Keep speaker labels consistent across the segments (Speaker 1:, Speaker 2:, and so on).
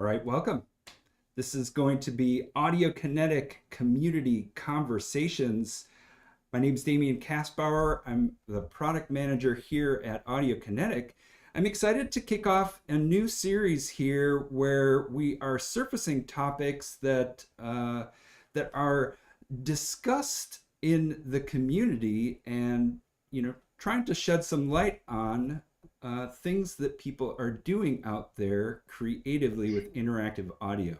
Speaker 1: All right, welcome. This is going to be Audio Kinetic Community Conversations. My name is Damian Kaspauer. I'm the product manager here at Audio Kinetic. I'm excited to kick off a new series here where we are surfacing topics that are discussed in the community and trying to shed some light on things that people are doing out there creatively with interactive audio.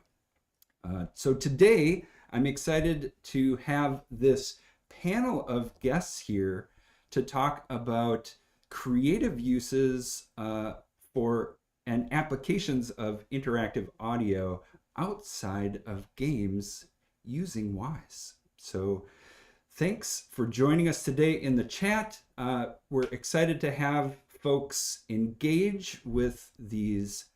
Speaker 1: So today, I'm excited to have this panel of guests here to talk about creative uses for and applications of interactive audio outside of games using Wwise. So thanks for joining us today in the chat. We're excited to have folks engage with these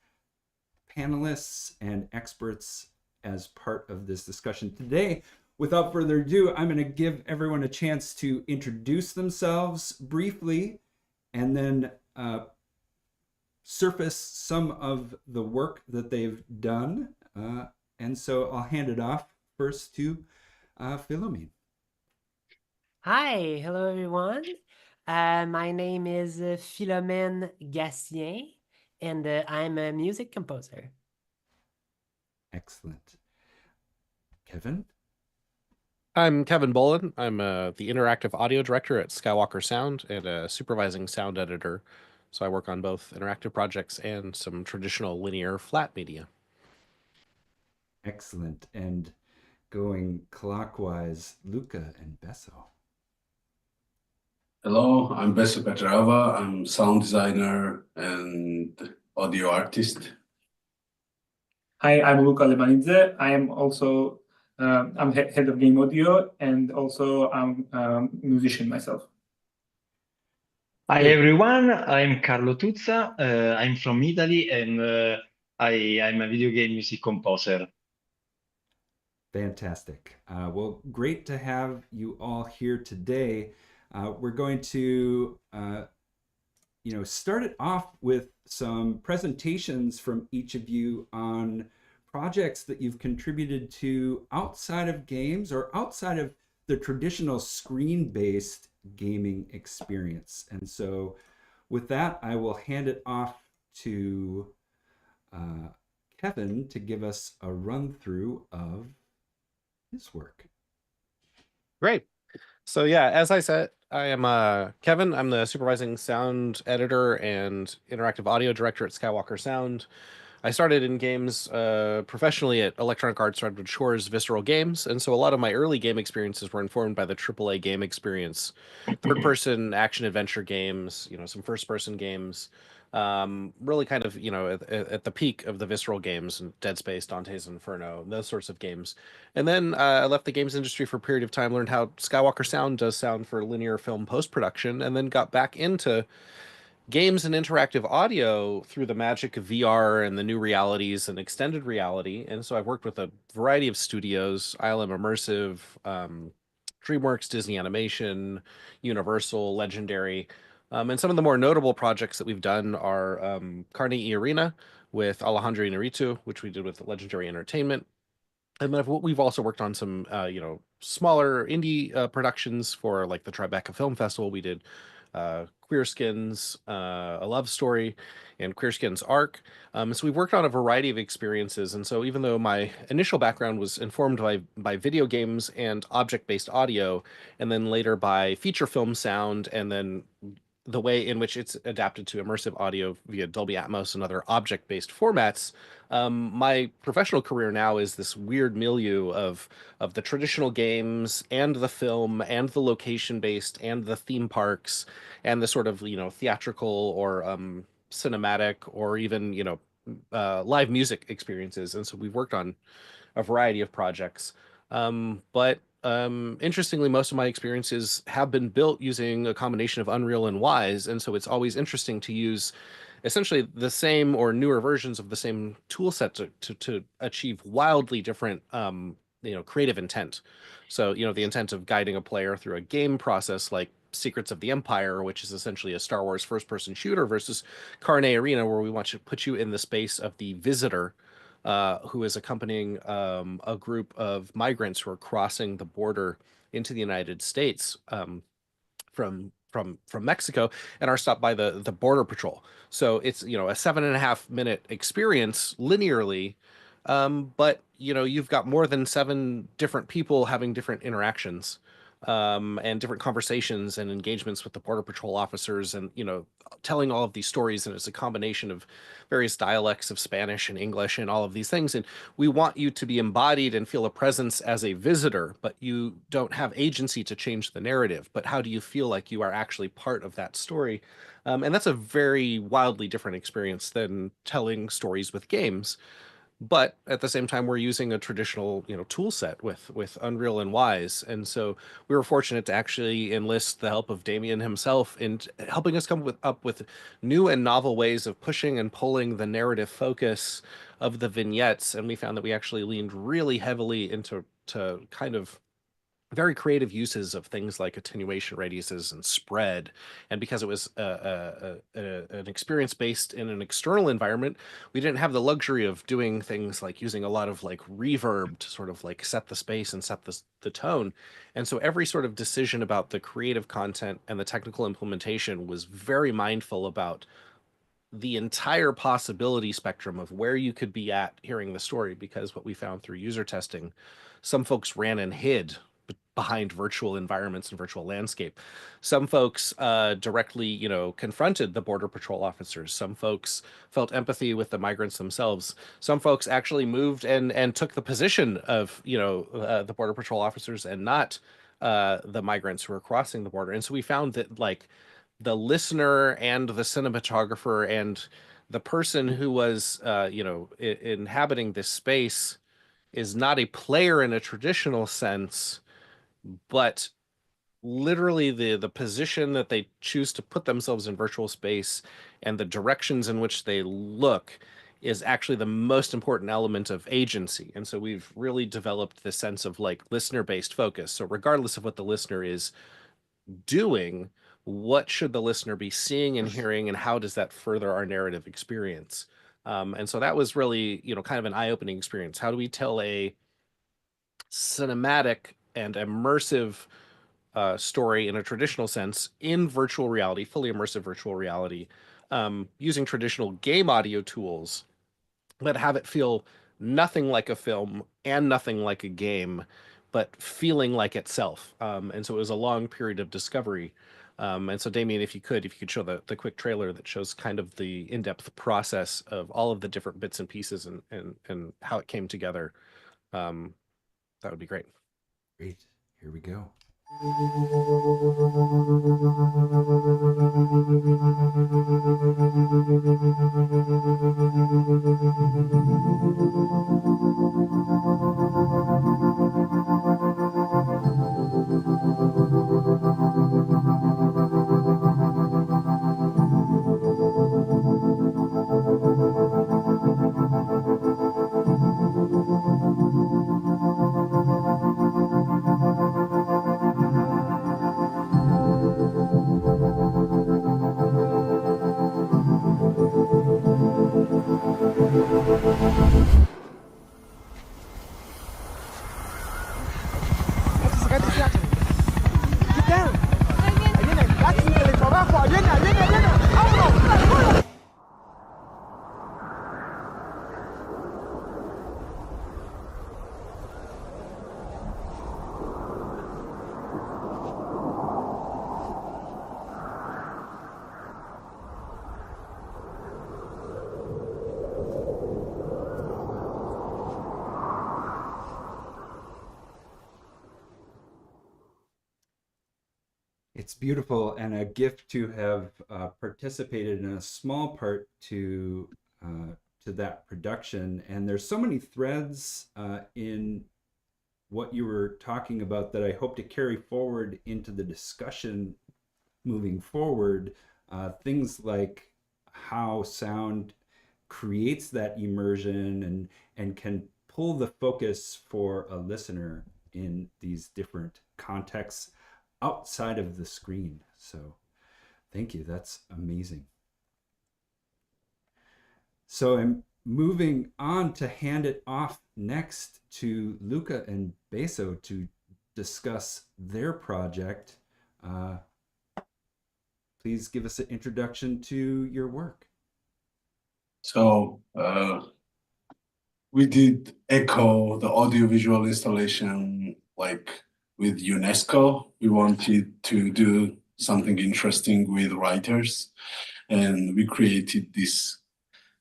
Speaker 1: panelists and experts as part of this discussion today. Without further ado, I'm going to give everyone a chance to introduce themselves briefly and then surface some of the work that they've done. And so I'll hand it off first to Philomène.
Speaker 2: Hi, hello everyone. My name is Philomène Gatien, and I'm a music composer.
Speaker 1: Excellent. Kevin?
Speaker 3: I'm Kevin Bolen. I'm the interactive audio director at Skywalker Sound and a supervising sound editor. So I work on both interactive projects and some traditional linear flat media.
Speaker 1: Excellent. And going clockwise, Luka and Beso.
Speaker 4: Hello, I'm Beso Kacharava. I'm sound designer and audio artist.
Speaker 5: Hi, I'm Luka Lebanidze. I am also I'm head of game audio, and also I'm a musician myself.
Speaker 6: Hi everyone, I'm Carlo Tuzza. I'm from Italy, and I'm a video game music composer.
Speaker 1: Fantastic. Well, great to have you all here today. We're going to start it off with some presentations from each of you on projects that you've contributed to outside of games or outside of the traditional screen-based gaming experience. And so with that, I will hand it off to Kevin to give us a run through of his work.
Speaker 3: Great. So yeah, as I said, I am Kevin. I'm the supervising sound editor and interactive audio director at Skywalker Sound. I started in games professionally at Electronic Arts Redwood Shores Visceral Games, and so a lot of my early game experiences were informed by the AAA game experience, third-person action-adventure games, some first-person games, really kind of, at the peak of the Visceral games, Dead Space, Dante's Inferno, those sorts of games. And then I left the games industry for a period of time, learned how Skywalker Sound does sound for linear film post-production, and then got back into games and interactive audio through the magic of VR and the new realities and extended reality. And so I've worked with a variety of studios, ILM Immersive, DreamWorks, Disney Animation, Universal, Legendary. And some of the more notable projects that we've done are Carnegie Arena with Alejandro Inarritu, which we did with Legendary Entertainment. And then we've also worked on some, smaller indie productions for like the Tribeca Film Festival. We did Queer Skins, A Love Story, and Queer Skins Arc. So we've worked on a variety of experiences. And so even though my initial background was informed by video games and object-based audio, and then later by feature film sound, and then the way in which it's adapted to immersive audio via Dolby Atmos and other object-based formats, my professional career now is this weird milieu of the traditional games and the film and the location-based and the theme parks and the sort of theatrical or cinematic or even live music experiences. And so we've worked on a variety of projects, but interestingly, most of my experiences have been built using a combination of Unreal and Wwise, and so it's always interesting to use essentially the same or newer versions of the same tool set to achieve wildly different creative intent. So the intent of guiding a player through a game process like Secrets of the Empire, which is essentially a Star Wars first-person shooter, versus Carne Arena, where we want to put you in the space of the visitor, who is accompanying a group of migrants who are crossing the border into the United States from Mexico, and are stopped by the border patrol. So it's, you know, a 7.5 minute experience linearly, but you know, you've got more than 7 different people having different interactions, and different conversations and engagements with the border patrol officers, and you know, telling all of these stories. And it's a combination of various dialects of Spanish and English and all of these things. And we want you to be embodied and feel a presence as a visitor, but you don't have agency to change the narrative. But how do you feel like you are actually part of that story? And that's a very wildly different experience than telling stories with games. But at the same time, we're using a traditional, you know, tool set with Unreal and Wise. And so we were fortunate to actually enlist the help of Damien himself in helping us come up with new and novel ways of pushing and pulling the narrative focus of the vignettes. And we found that we actually leaned really heavily into kind of very creative uses of things like attenuation radiuses and spread. And because it was an experience based in an external environment, we didn't have the luxury of doing things like using a lot of like reverb to sort of like set the space and set the tone. And so every sort of decision about the creative content and the technical implementation was very mindful about the entire possibility spectrum of where you could be at hearing the story. Because what we found through user testing, some folks ran and hid behind virtual environments and virtual landscape. Some folks directly, you know, confronted the border patrol officers. Some folks felt empathy with the migrants themselves. Some folks actually moved and took the position of, you know, the border patrol officers and not the migrants who were crossing the border. And so we found that like the listener and the cinematographer and the person who was, you know, inhabiting this space is not a player in a traditional sense, but literally the position that they choose to put themselves in virtual space and the directions in which they look is actually the most important element of agency. And so we've really developed this sense of like listener-based focus. So regardless of what the listener is doing, what should the listener be seeing and hearing, and how does that further our narrative experience? And so that was really, you know, kind of an eye-opening experience. How do we tell a cinematic and immersive story in a traditional sense in virtual reality, fully immersive virtual reality, using traditional game audio tools, but have it feel nothing like a film and nothing like a game, but feeling like itself. And so it was a long period of discovery. And so Damien, if you could show the quick trailer that shows kind of the in-depth process of all of the different bits and pieces and how it came together, that would be great.
Speaker 1: Great. Here we go. It's beautiful and a gift to have participated in a small part to that production. And there's so many threads in what you were talking about that I hope to carry forward into the discussion moving forward. Things like how sound creates that immersion and can pull the focus for a listener in these different contexts outside of the screen. So thank you. That's amazing. So I'm moving on to hand it off next to Luka and Beso to discuss their project. Please give us an introduction to your work.
Speaker 4: So we did Echo, the audiovisual installation, like with UNESCO. We wanted to do something interesting with writers, and we created this.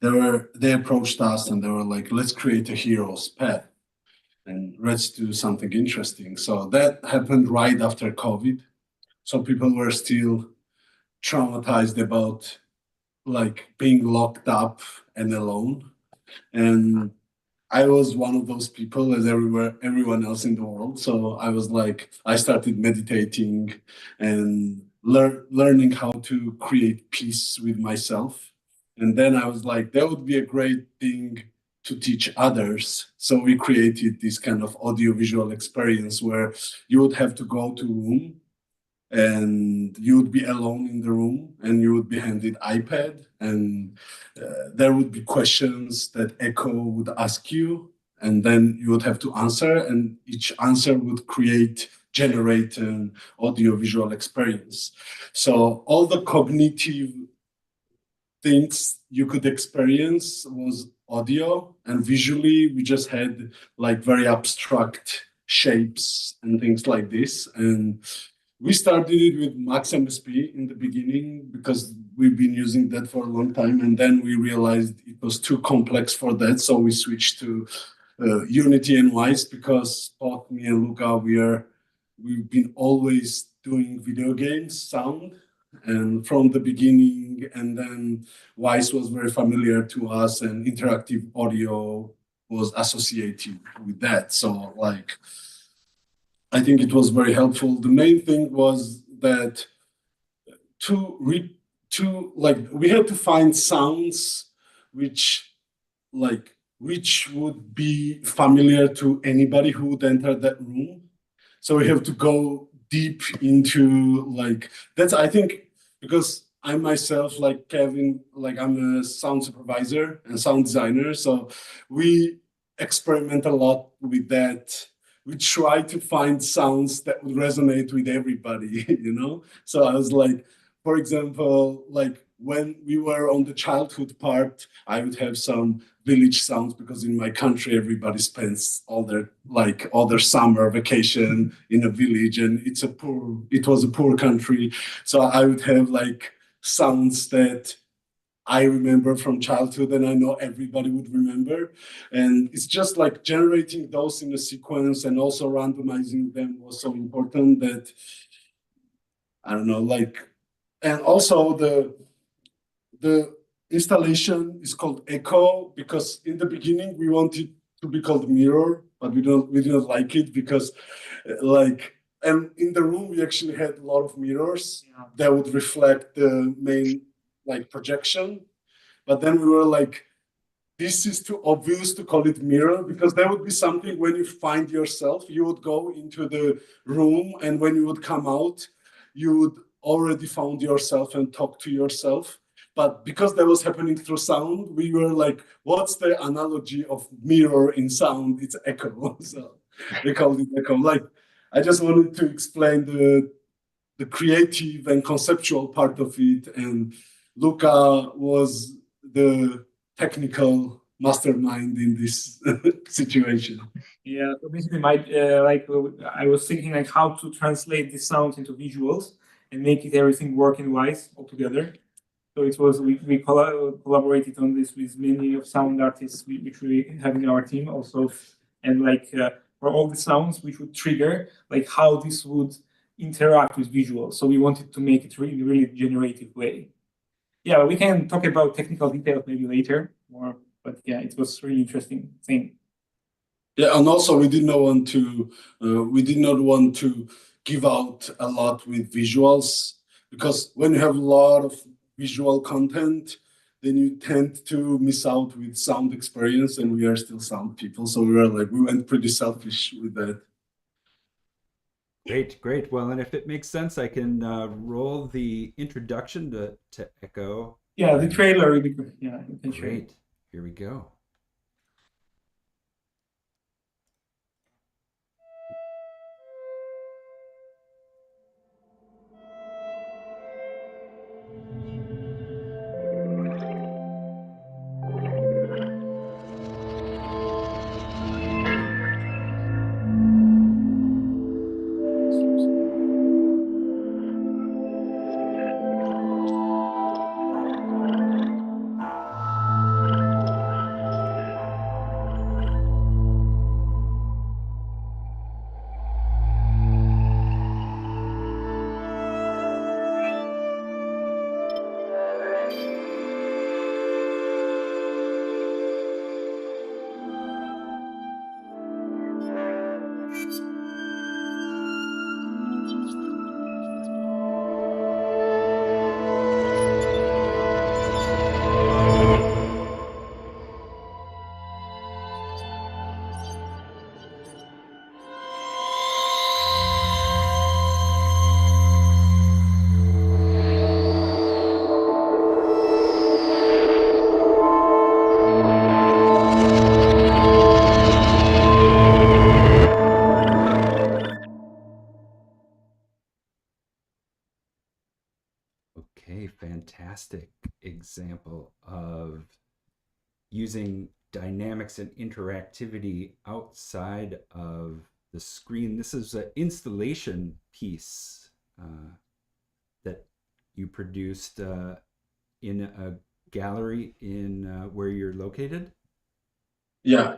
Speaker 4: They approached us and they were like, let's create a hero's path and let's do something interesting. So that happened right after COVID. So people were still traumatized about like being locked up and alone. And I was one of those people as everyone else in the world. So I was like, I started meditating and learning how to create peace with myself. And then I was like, that would be a great thing to teach others. So we created this kind of audiovisual experience where you would have to go to a room and you would be alone in the room and you would be handed iPad and there would be questions that Echo would ask you and then you would have to answer and each answer would generate an audiovisual experience. So all the cognitive things you could experience was audio and visually we just had like very abstract shapes and things like this. And we started it with Max MSP in the beginning because we've been using that for a long time. And then we realized it was too complex for that. So we switched to Unity and Wise because both me and Luka, we've been always doing video games sound and from the beginning. And then Wise was very familiar to us and interactive audio was associated with that. So like, I think it was very helpful. The main thing was that we had to find sounds which would be familiar to anybody who would enter that room. So we have to go deep into like that's I think because I myself like Kevin, like I'm a sound supervisor and sound designer. So we experiment a lot with that. We try to find sounds that would resonate with everybody, you know? So I was like, for example, like when we were on the childhood part, I would have some village sounds because in my country, everybody spends all their summer vacation in a village and it was a poor country. So I would have like sounds that I remember from childhood and I know everybody would remember. And it's just like generating those in a sequence and also randomizing them was so important that, I don't know, like, and also the installation is called Echo because in the beginning we wanted to be called Mirror, but we didn't like it because like, and in the room we actually had a lot of mirrors that would reflect the main like projection, but then we were like, this is too obvious to call it mirror because that would be something when you find yourself, you would go into the room and when you would come out, you would already found yourself and talk to yourself. But because that was happening through sound, we were like, what's the analogy of mirror in sound? It's echo. So we called it echo. Like, I just wanted to explain the creative and conceptual part of it, and Luka was the technical mastermind in this situation.
Speaker 5: Yeah, so basically, I was thinking like how to translate the sound into visuals and make it everything work in Wise all together. So it was we collaborated on this with many of sound artists which we have in our team also, and like for all the sounds which would trigger like how this would interact with visuals. So we wanted to make it really really generative way. Yeah, we can talk about technical details maybe later more, but yeah, it was really interesting thing.
Speaker 4: Yeah, and also we did not want to give out a lot with visuals because when you have a lot of visual content, then you tend to miss out with sound experience, and we are still sound people, so we went pretty selfish with that.
Speaker 1: Great. Well, and if it makes sense, I can roll the introduction to Echo.
Speaker 5: Yeah, the trailer really good. Yeah, you can show it.
Speaker 1: Great. Here we go. example of using dynamics and interactivity outside of the screen. This is an installation piece that you produced in a gallery in where you're located.
Speaker 4: Yeah,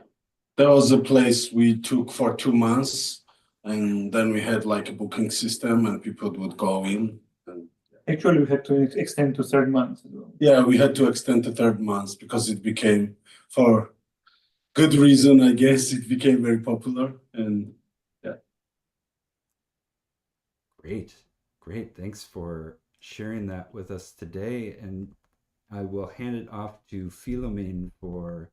Speaker 4: that was a place we took for 2 months, and then we had like a booking system, and people would go in. And
Speaker 5: Actually, we had to extend to third month as well.
Speaker 4: yeah, we had to extend to third month because it became, for good reason, I guess, it became very popular. And yeah.
Speaker 1: Great. Thanks for sharing that with us today. And I will hand it off to Philomène for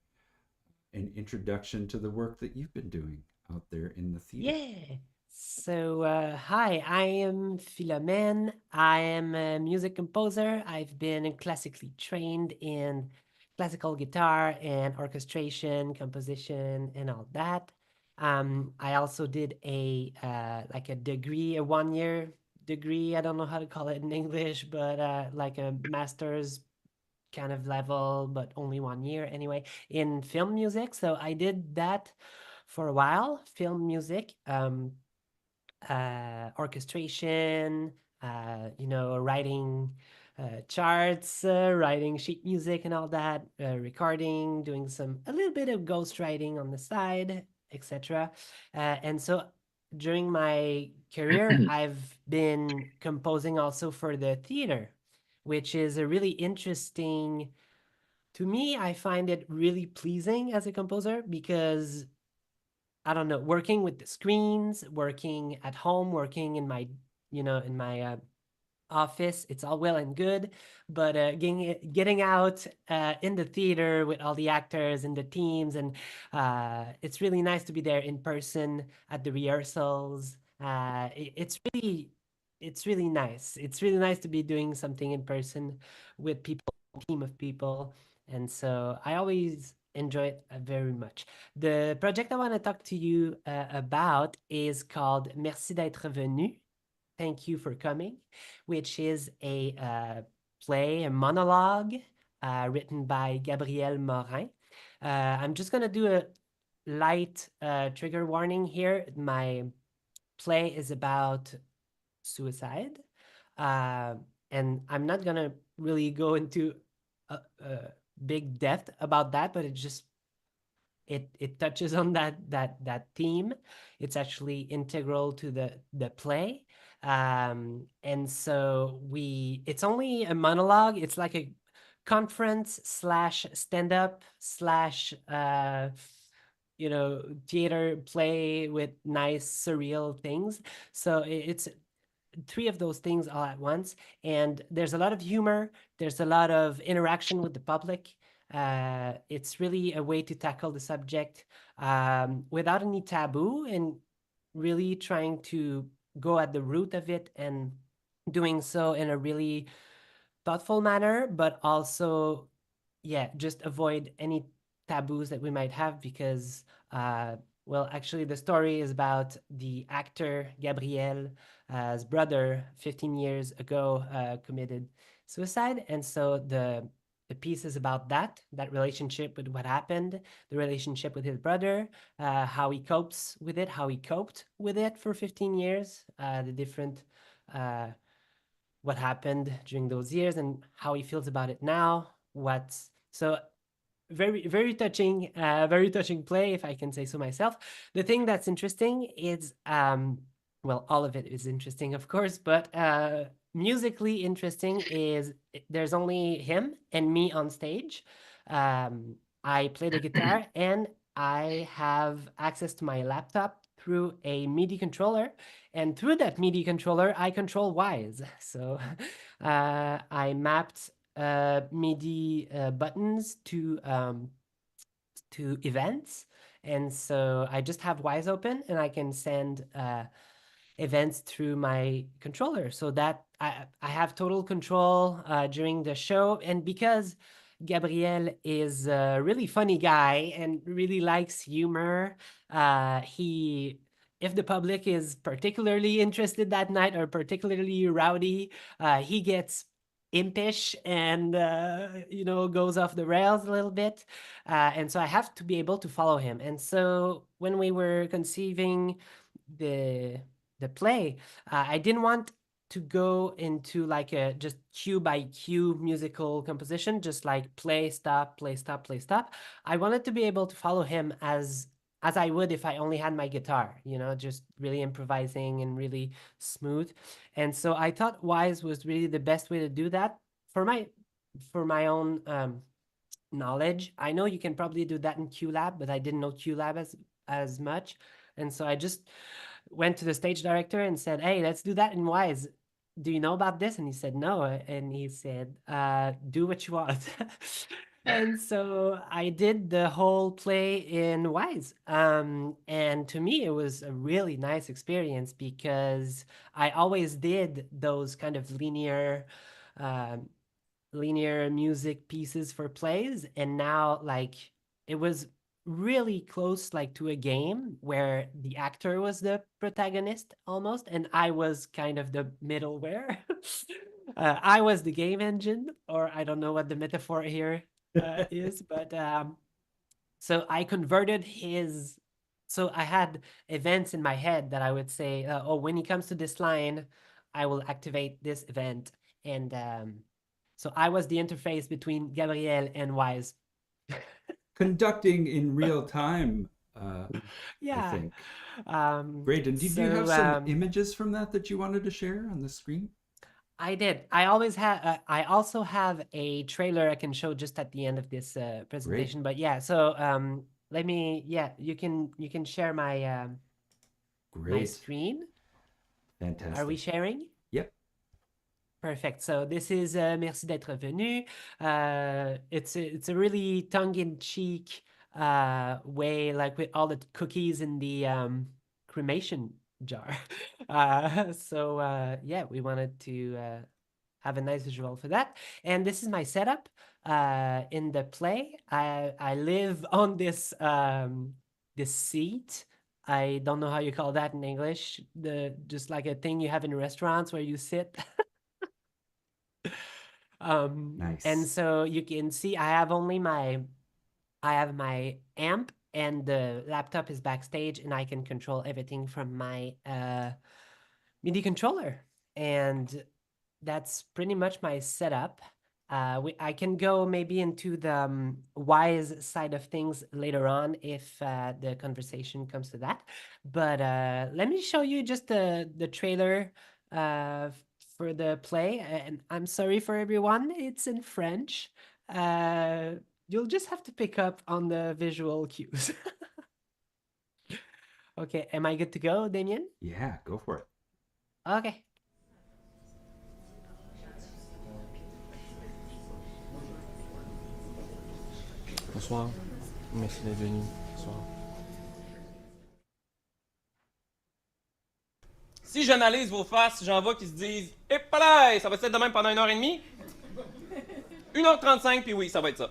Speaker 1: an introduction to the work that you've been doing out there in the theater.
Speaker 2: Yeah. So, hi, I am Philomène. I am a music composer. I've been classically trained in classical guitar and orchestration, composition, and all that. I also did a like a degree, a 1 year degree. I don't know how to call it in English, but like a master's kind of level, but only 1 year anyway, in film music. So I did that for a while, film music, orchestration, writing charts, writing sheet music and all that, recording, doing a little bit of ghostwriting on the side, etc. And so during my career, I've been composing also for the theater, which is a really interesting. To me, I find it really pleasing as a composer because I don't know, working with the screens, working at home, working in my, in my office, it's all well and good, but getting out in the theater with all the actors and the teams, and it's really nice to be there in person at the rehearsals. It's really nice. It's really nice to be doing something in person with people, team of people, and so I always enjoy it very much. The project I want to talk to you about is called Merci d'être venu. Thank you for coming, which is a play, a monologue written by Gabriel Morin. I'm just going to do a light trigger warning here. My play is about suicide. And I'm not going to really go into a big depth about that, but it touches on that theme. It's actually integral to the play. And so it's only a monologue. It's like a conference slash stand-up slash theater play with nice surreal things. So it's three of those things all at once, and there's a lot of humor, there's a lot of interaction with the public. It's really a way to tackle the subject without any taboo, and really trying to go at the root of it, and doing so in a really thoughtful manner, but also, yeah, just avoid any taboos that we might have, because well, actually the story is about the actor Gabriel. His brother 15 years ago committed suicide, and so the piece is about that relationship with what happened, the relationship with his brother, how he copes with it, how he coped with it for 15 years, the different what happened during those years, and how he feels about it now. So very touching, very touching play, if I can say so myself. The thing that's interesting is, well, all of it is interesting, of course, but musically interesting is there's only him and me on stage. I play the guitar, and I have access to my laptop through a MIDI controller, and through that MIDI controller, I control Wwise. So I mapped MIDI buttons to events, and so I just have Wwise open, and I can send events through my controller, so that I have total control during the show. And because Gabriel is a really funny guy and really likes humor, if the public is particularly interested that night or particularly rowdy, he gets impish and goes off the rails a little bit, and so I have to be able to follow him. And so when we were conceiving the play, I didn't want to go into like a just cue by cue musical composition, just like play, stop, play, stop, play, stop. I wanted to be able to follow him as I would if I only had my guitar, just really improvising and really smooth. And so I thought Wwise was really the best way to do that for my own knowledge. I know you can probably do that in QLab, but I didn't know QLab as much. And so I just went to the stage director and said, hey, let's do that in Wwise. Do you know about this? And he said, no. And he said, do what you want. And so I did the whole play in Wwise. And to me, it was a really nice experience because I always did those kind of linear music pieces for plays. And now like it was really close like to a game where the actor was the protagonist almost, and I was kind of the middleware. I was the game engine, or I don't know what the metaphor here is, but so I converted his. So I had events in my head that I would say, oh, when he comes to this line, I will activate this event. And so I was the interface between Gabriel and Wwise.
Speaker 1: Conducting in real time,
Speaker 2: Yeah.
Speaker 1: I think. Great. And did you have some images from that you wanted to share on the screen?
Speaker 2: I did. I also have a trailer I can show just at the end of this presentation.
Speaker 1: Great.
Speaker 2: But yeah, so you can share my my screen.
Speaker 1: Fantastic.
Speaker 2: Are we sharing?
Speaker 1: Yep.
Speaker 2: Perfect. So this is Merci d'être venu. It's a really tongue-in-cheek way, like with all the cookies in the cremation jar. Yeah, we wanted to have a nice visual for that. And this is my setup in the play. I live on this this seat. I don't know how you call that in English. Just like a thing you have in restaurants where you sit.
Speaker 1: Nice.
Speaker 2: And so you can see I have my amp, and the laptop is backstage, and I can control everything from my MIDI controller. And that's pretty much my setup. I can go maybe into the Wwise side of things later on if the conversation comes to that. But let me show you just the trailer for the play. And I'm sorry for everyone, it's in French. You'll just have to pick up on the visual cues. Okay, am I good to go, Damien?
Speaker 1: Yeah, go for it.
Speaker 2: Okay.
Speaker 7: Bonsoir, merci d'être venu. Bonsoir.
Speaker 8: Si j'analyse vos faces, j'en vois qui se disent « Eh, palais, ça va être de même pendant 1h30? 1h35, puis oui, ça va être ça. »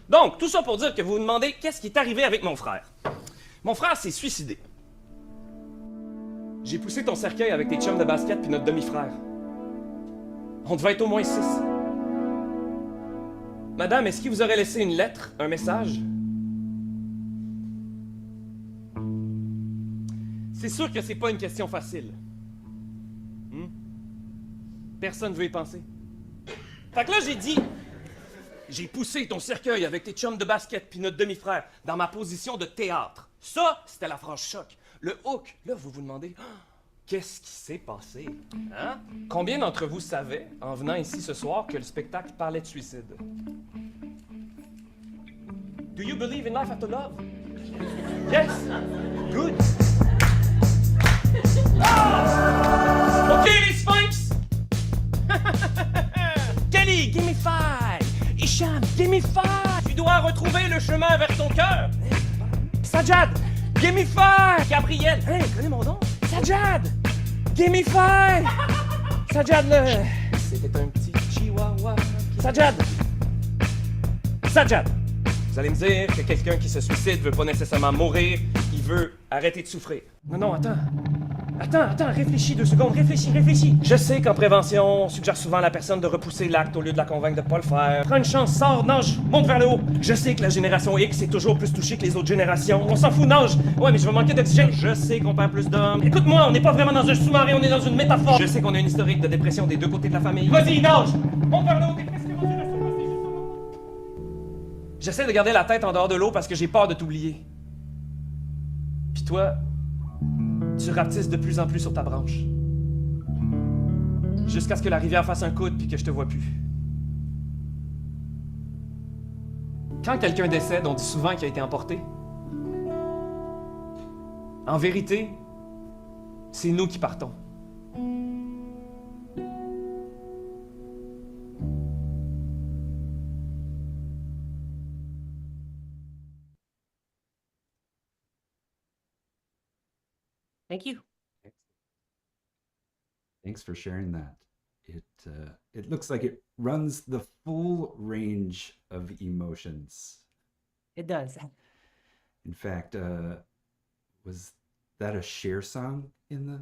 Speaker 8: Donc, tout ça pour dire que vous vous demandez qu'est-ce qui est arrivé avec mon frère. Mon frère s'est suicidé. J'ai poussé ton cercueil avec tes chums de basket puis notre demi-frère. On devait être au moins 6. Madame, est-ce qu'il vous aurait laissé une lettre, un message? C'est sûr que c'est pas une question facile. Personne veut y penser. Fait que là, j'ai dit... J'ai poussé ton cercueil avec tes chums de basket puis notre demi-frère dans ma position de théâtre. Ça, c'était la phrase choc. Le hook, là, vous vous demandez, qu'est-ce qui s'est passé? Hein? Combien d'entre vous savaient, en venant ici ce soir, que le spectacle parlait de suicide? Do you believe in life after love? Yes? Good. OK, les Sphinx! Kelly, give me 5! Hicham, give me 5! Tu dois retrouver le chemin vers ton cœur! Sajad, give me 5! Gabriel, hey, connais mon nom? Sajad, give me 5! Sajad, c'était un petit chihuahua. Sajad! Sajad! Vous allez me dire que quelqu'un qui se suicide veut pas nécessairement mourir, il veut arrêter de souffrir. Non, attends. Attends, réfléchis 2 secondes, réfléchis. Je sais qu'en prévention, on suggère souvent à la personne de repousser l'acte au lieu de la convaincre de pas le faire. Prends une chance, sors, nage, monte vers le haut. Je sais que la génération X est toujours plus touchée que les autres générations. On s'en fout, nage. Ouais, mais je vais manquer d'oxygène. Je sais qu'on perd plus d'hommes. Écoute-moi, on n'est pas vraiment dans un sous-marin, on est dans une métaphore. Je sais qu'on a une historique de dépression des 2 côtés de la famille. Vas-y, nage, monte vers le haut, t'es presque rendu là, c'est juste ça. J'essaie de garder la tête en dehors de l'eau parce que j'ai peur de t'oublier. Puis toi, tu rapetisses de plus en plus sur ta branche. Jusqu'à ce que la rivière fasse un coude puis que je te vois plus. Quand quelqu'un décède, on dit souvent qu'il a été emporté. En vérité, c'est nous qui partons.
Speaker 2: Thank you.
Speaker 1: Thanks for sharing that. It looks like it runs the full range of emotions.
Speaker 2: It does.
Speaker 1: In fact, was that a Cher song in the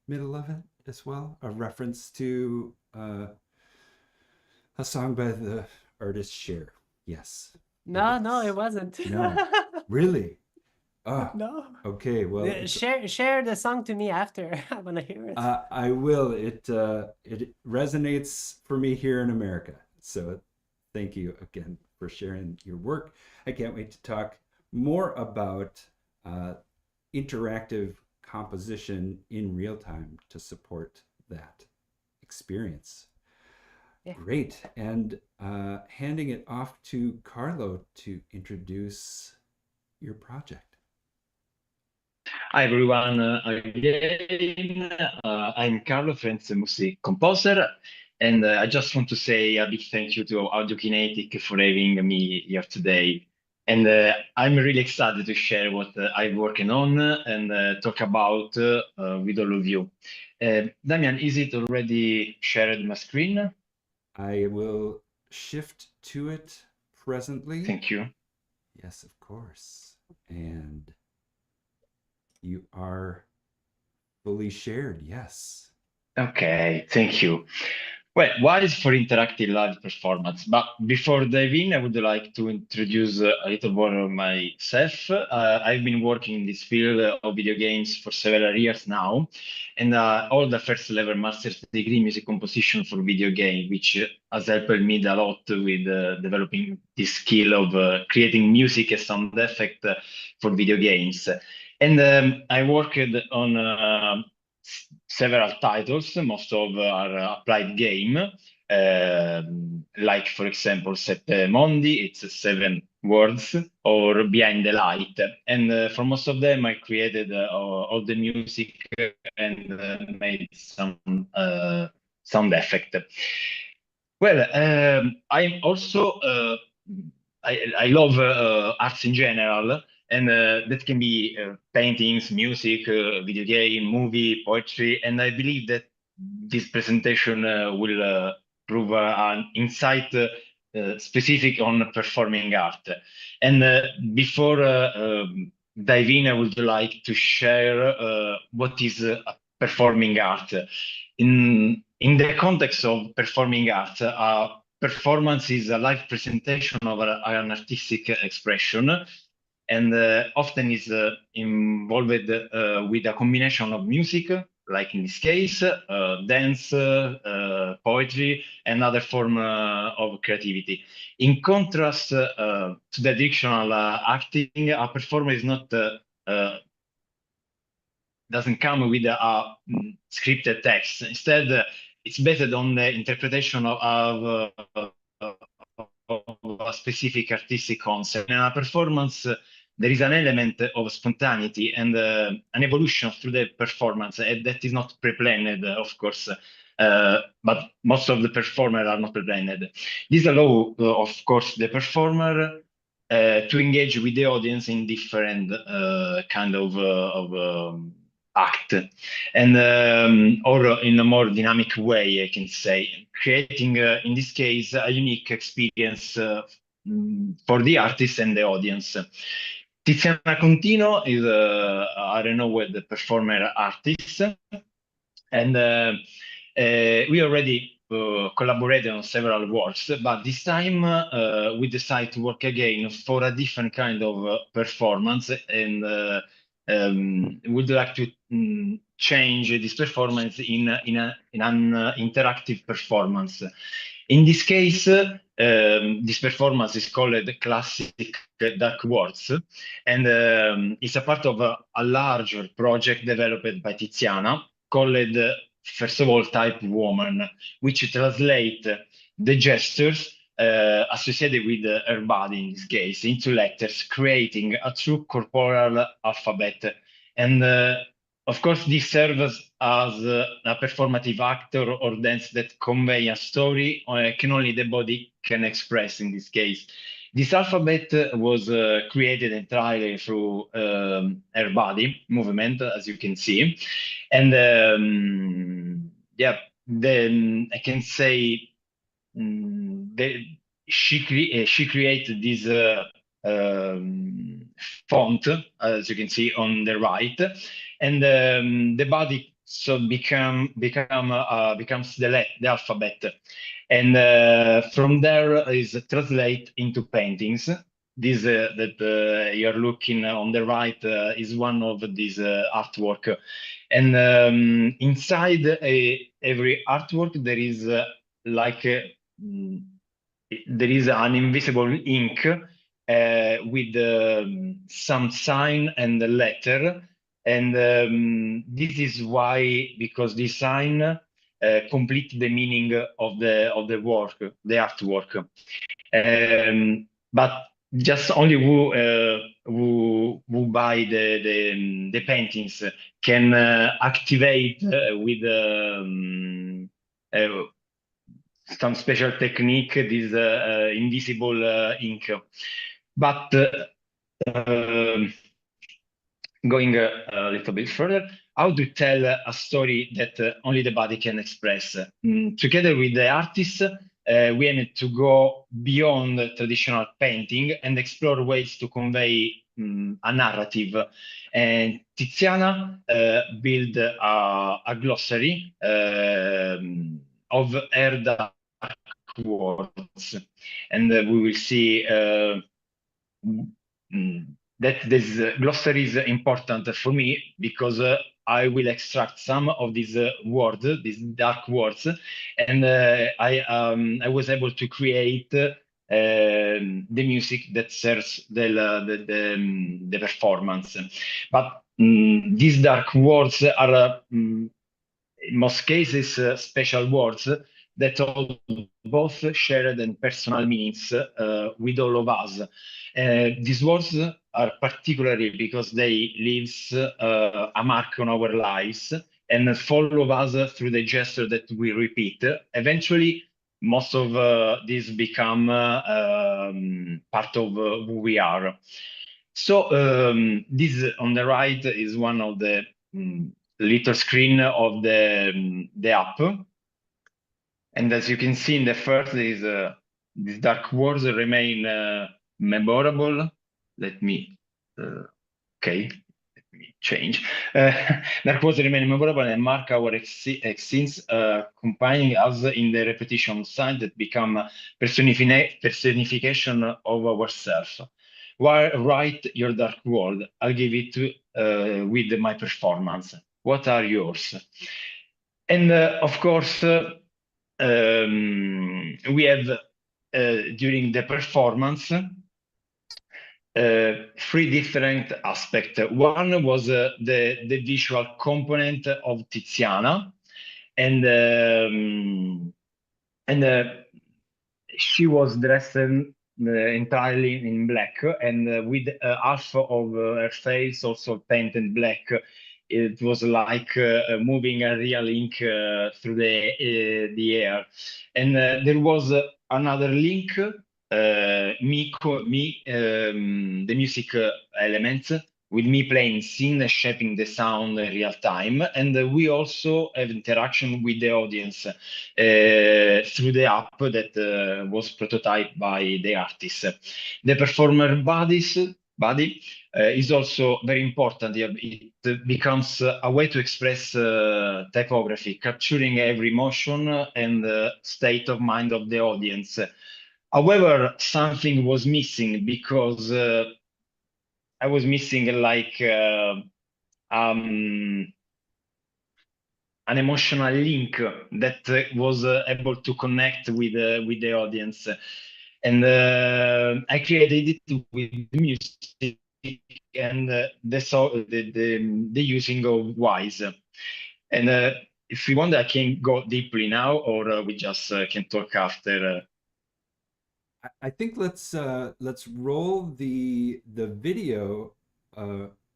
Speaker 1: middle of it as well? A reference to a song by the artist Cher? Yes.
Speaker 2: No, it wasn't.
Speaker 1: No. Really? Oh,
Speaker 2: No.
Speaker 1: okay. Well,
Speaker 2: Share the song to me after. I want to hear it.
Speaker 1: I will. It resonates for me here in America. So thank you again for sharing your work. I can't wait to talk more about interactive composition in real time to support that experience.
Speaker 2: Yeah.
Speaker 1: Great. And handing it off to Carlo to introduce your project.
Speaker 6: Hi everyone, again, I'm Carlo, French music composer, and I just want to say a big thank you to Audiokinetic for having me here today. And I'm really excited to share what I'm working on and talk about with all of you. Damian, is it already shared my screen?
Speaker 1: I will shift to it presently.
Speaker 6: Thank you.
Speaker 1: Yes, of course. And you are fully shared, yes.
Speaker 6: Okay, thank you. Well, Wise for interactive live performance. But before diving in, I would like to introduce a little more of myself. I've been working in this field of video games for several years now, and all the first level master's degree in music composition for video game, which has helped me a lot with developing this skill of creating music and sound effect for video games. And I worked on several titles, most of are applied game, like for example Sette Mondi, it's 7 words, or Behind the Light. And for most of them I created all the music and made some sound effect. Well, I'm also, I love arts in general, and that can be paintings, music, video game, movie, poetry, and I believe that this presentation will prove an insight specific on performing art. And before diving in, I would like to share what is performing art. In the context of performing art, performance is a live presentation of an artistic expression, and often is involved with a combination of music, like in this case, dance, poetry, and other form of creativity. In contrast to the traditional acting, a performer is not doesn't come with a scripted text. Instead, it's based on the interpretation of a specific artistic concept. In a performance, there is an element of spontaneity and an evolution through the performance that is not pre-planned, of course, but most of the performers are not pre-planned. This allows, of course, the performer to engage with the audience in different kind of act, and or in a more dynamic way, I can say, creating in this case a unique experience for the artist and the audience. Tiziana Contino is a renowned performer artist, and we already collaborated on several works, but this time we decided to work again for a different kind of performance, and would like to change this performance in an interactive performance. In this case, this performance is called Classic Dark Words, and it's a part of a larger project developed by Tiziana called, first of all, Type Woman, which translate the gestures associated with her body, in this case, into letters, creating a true corporal alphabet. And of course, this serves as a performative act or dance that convey a story can only the body can express in this case. This alphabet was created entirely through her body movement, as you can see. And yeah, then I can say she created this font, as you can see on the right, and the body so becomes the alphabet, and from there is translate into paintings. This that you're looking on the right is one of these artwork, and inside every artwork there is there is an invisible ink with some sign and a letter, and this is why, because this sign complete the meaning of the work, the artwork. But just only who buy the paintings can activate with some special technique this invisible ink. But going a little bit further, how to tell a story that only the body can express. Together with the artists, we aim to go beyond traditional painting and explore ways to convey a narrative. And Tiziana built a glossary of her dark words, and we will see that this glossary is important for me because I will extract some of these words, these dark words, and I was able to create the music that serves the performance. But these dark words are in most cases special words that hold both shared and personal meanings with all of us. These words are particularly because they leave a mark on our lives and follow us through the gesture that we repeat. Eventually, most of these become part of who we are. So this on the right is one of the little screen of the app. And as you can see in the first, is these dark words remain memorable. Let me, okay, let me change. Dark words remain memorable and mark our existence, accompanying us in the repetition sign that become personification of ourselves. Write your dark word. I'll give it with my performance. What are yours? And of course, we have during the performance three different aspects. One was the visual component of Tiziana, and she was dressed entirely in black, and with half of her face also painted black. It was like moving a real ink through the air. And there was another link, the music elements with me playing scene and shaping the sound in real time. And we also have interaction with the audience through the app that was prototyped by the artist. The performer body is also very important. It becomes a way to express typography, capturing every emotion and state of mind of the audience. However, something was missing because I was missing like an emotional link that was able to connect with the audience, and I created it with music and the using of Wise. And if you want, I can go deeply now, or we just can talk after.
Speaker 1: I think let's roll the video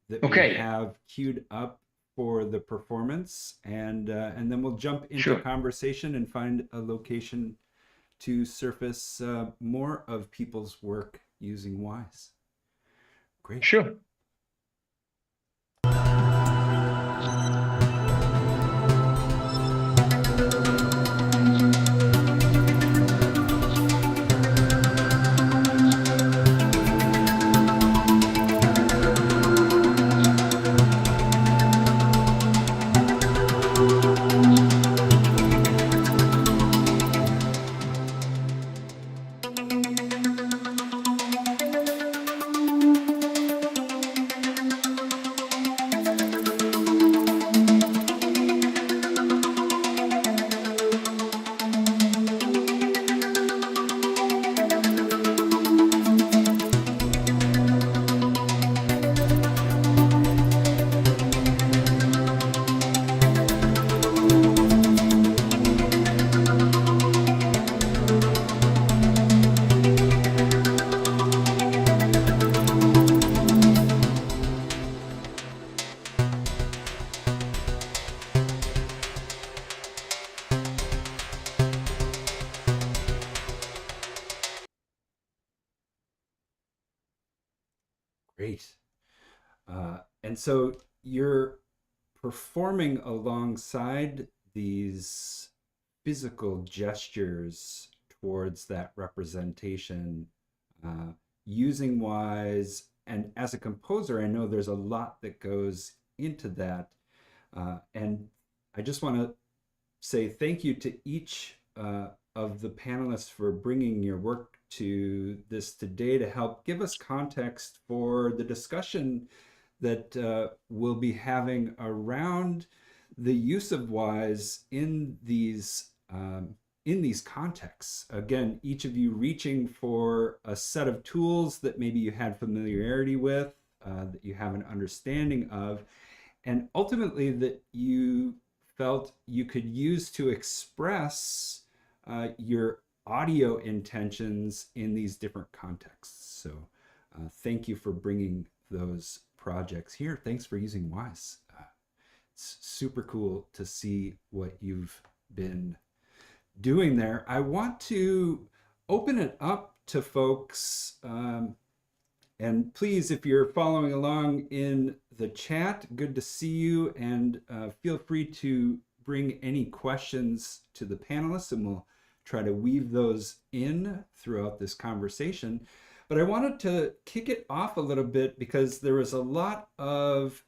Speaker 1: that
Speaker 6: Okay.
Speaker 1: we have queued up for the performance, and then we'll jump into
Speaker 6: Sure.
Speaker 1: conversation and find a location to surface more of people's work using Wise. Great.
Speaker 6: Sure.
Speaker 1: Great. And so you're performing alongside these physical gestures towards that representation, using Wise. And as a composer, I know there's a lot that goes into that. And I just want to say thank you to each of the panelists for bringing your work to this today to help give us context for the discussion that we'll be having around the use of Wise in these contexts. Again, each of you reaching for a set of tools that maybe you had familiarity with, that you have an understanding of, and ultimately that you felt you could use to express your audio intentions in these different contexts. So thank you for bringing those projects here. Thanks for using Wise. It's super cool to see what you've been doing there. I want to open it up to folks. And please, if you're following along in the chat, good to see you. And feel free to bring any questions to the panelists, and we'll try to weave those in throughout this conversation. But I wanted to kick it off a little bit because there was a lot of,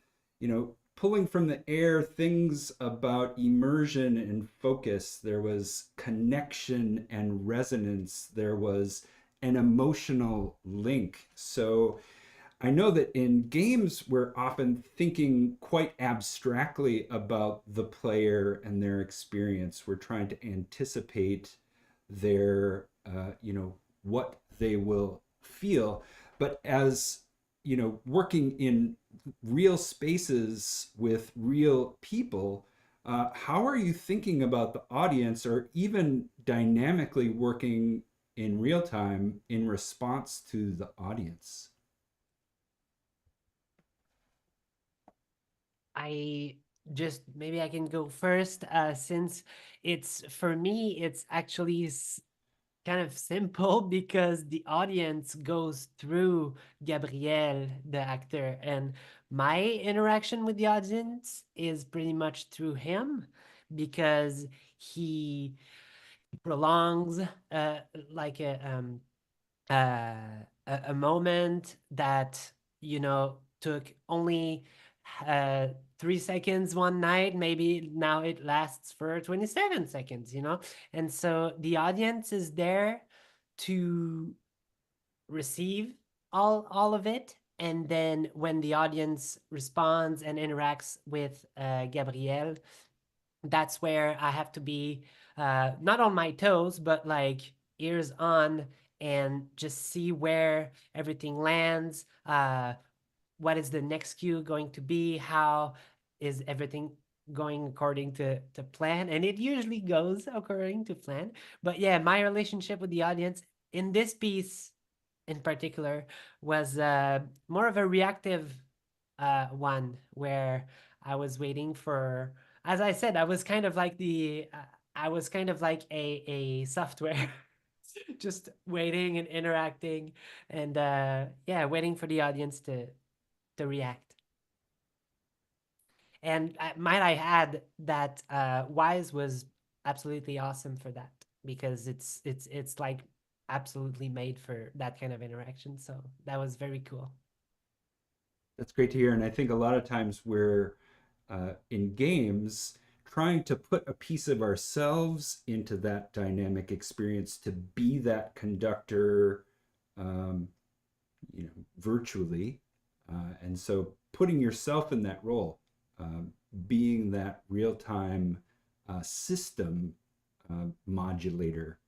Speaker 1: pulling from the air things about immersion and focus. There was connection and resonance. There was an emotional link. So I know that in games, we're often thinking quite abstractly about the player and their experience. We're trying to anticipate their, what they will feel. But as, working in real spaces with real people, how are you thinking about the audience, or even dynamically working in real time in response to the audience?
Speaker 2: Maybe I can go first, since for me, it's actually kind of simple because the audience goes through Gabriel, the actor, and my interaction with the audience is pretty much through him, because he prolongs like a moment that, you know, took only 3 seconds one night. Maybe now it lasts for 27 seconds, you know? And so the audience is there to receive all of it. And then when the audience responds and interacts with Gabriel, that's where I have to be not on my toes, but like ears on, and just see where everything lands. What is the next cue going to be? How is everything going according to plan? And it usually goes according to plan. But yeah, my relationship with the audience in this piece in particular was more of a reactive one, where I was waiting for, as I said, I was kind of like I was kind of like a software, just waiting and interacting, and yeah, waiting for the audience to react. And might I add that Wise was absolutely awesome for that, because it's like absolutely made for that kind of interaction. So that was very cool.
Speaker 1: That's great to hear. And I think a lot of times we're in games trying to put a piece of ourselves into that dynamic experience to be that conductor, virtually. And so putting yourself in that role, being that real-time system modulator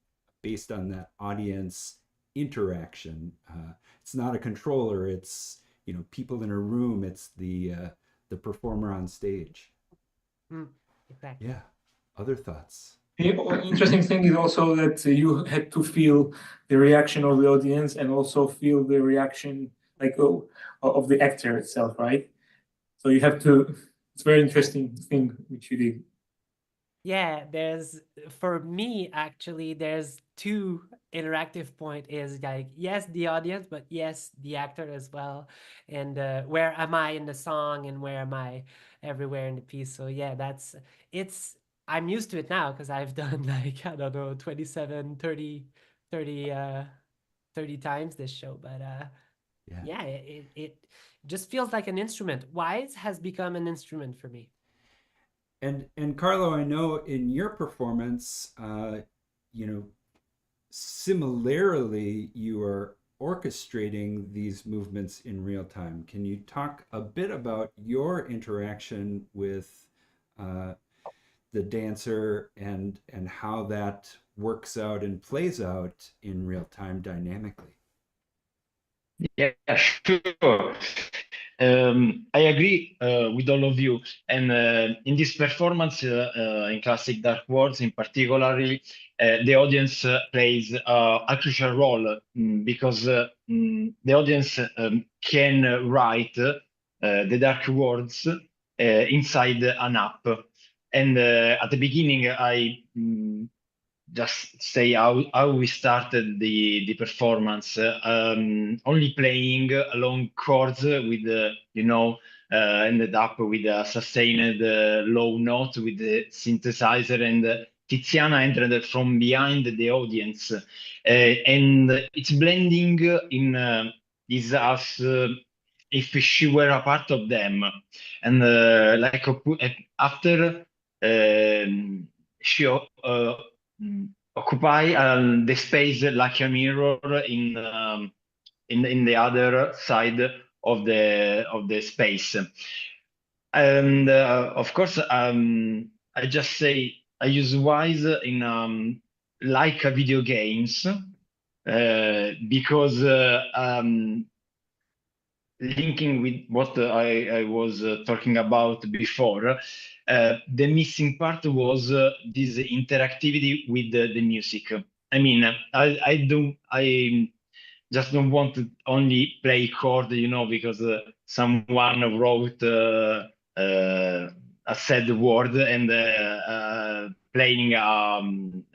Speaker 1: based on that audience interaction. It's not a controller, it's people in a room, it's the performer on stage.
Speaker 2: Exactly.
Speaker 1: Yeah. Other thoughts?
Speaker 5: The interesting thing is also that you had to feel the reaction of the audience and also feel the reaction of the actor itself, right? So you have to. It's a very interesting thing which you did.
Speaker 2: Yeah, for me actually, there's two interactive point, is like, yes, the audience, but yes, the actor as well. And where am I in the song, and where am I everywhere in the piece? So yeah, I'm used to it now, because I've done like, I don't know, 27, 30 times this show. But yeah, it just feels like an instrument. Wise has become an instrument for me.
Speaker 1: And Carlo, I know in your performance, similarly, you are orchestrating these movements in real time. Can you talk a bit about your interaction with the dancer, and how that works out and plays out in real time dynamically?
Speaker 6: Yeah, sure. I agree with all of you. And in this performance, in Classic Dark Worlds in particularly, the audience plays a crucial role, because the audience can write the Dark Worlds inside an app. And at the beginning, I just say how we started the performance, only playing along chords with ended up with a sustained low note with the synthesizer, and Tiziana entered from behind the audience, and it's blending in is as if she were a part of them. And after she occupy the space like a mirror in the other side of the space. And of course, I just say I use Wise in like a video games, because linking with what I was talking about before, the missing part was this interactivity with the music. I mean, I just don't want to only play chord, because someone wrote a sad word and playing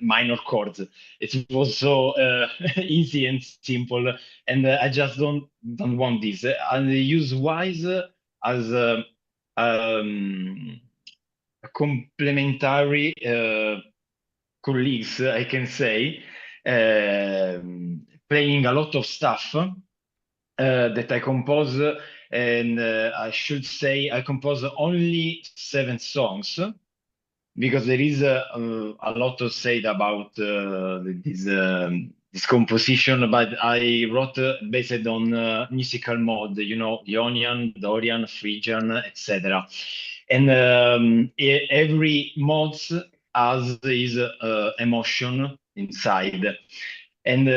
Speaker 6: minor chords. It was so easy and simple, and I just don't want this. And use Wise as um, complementary colleagues, I can say, playing a lot of stuff that I compose, and I should say I compose only 7 songs because there is a lot to say about this composition, but I wrote based on musical mode, you know, Ionian, Dorian, Phrygian, etc. And every mode has his emotion inside. And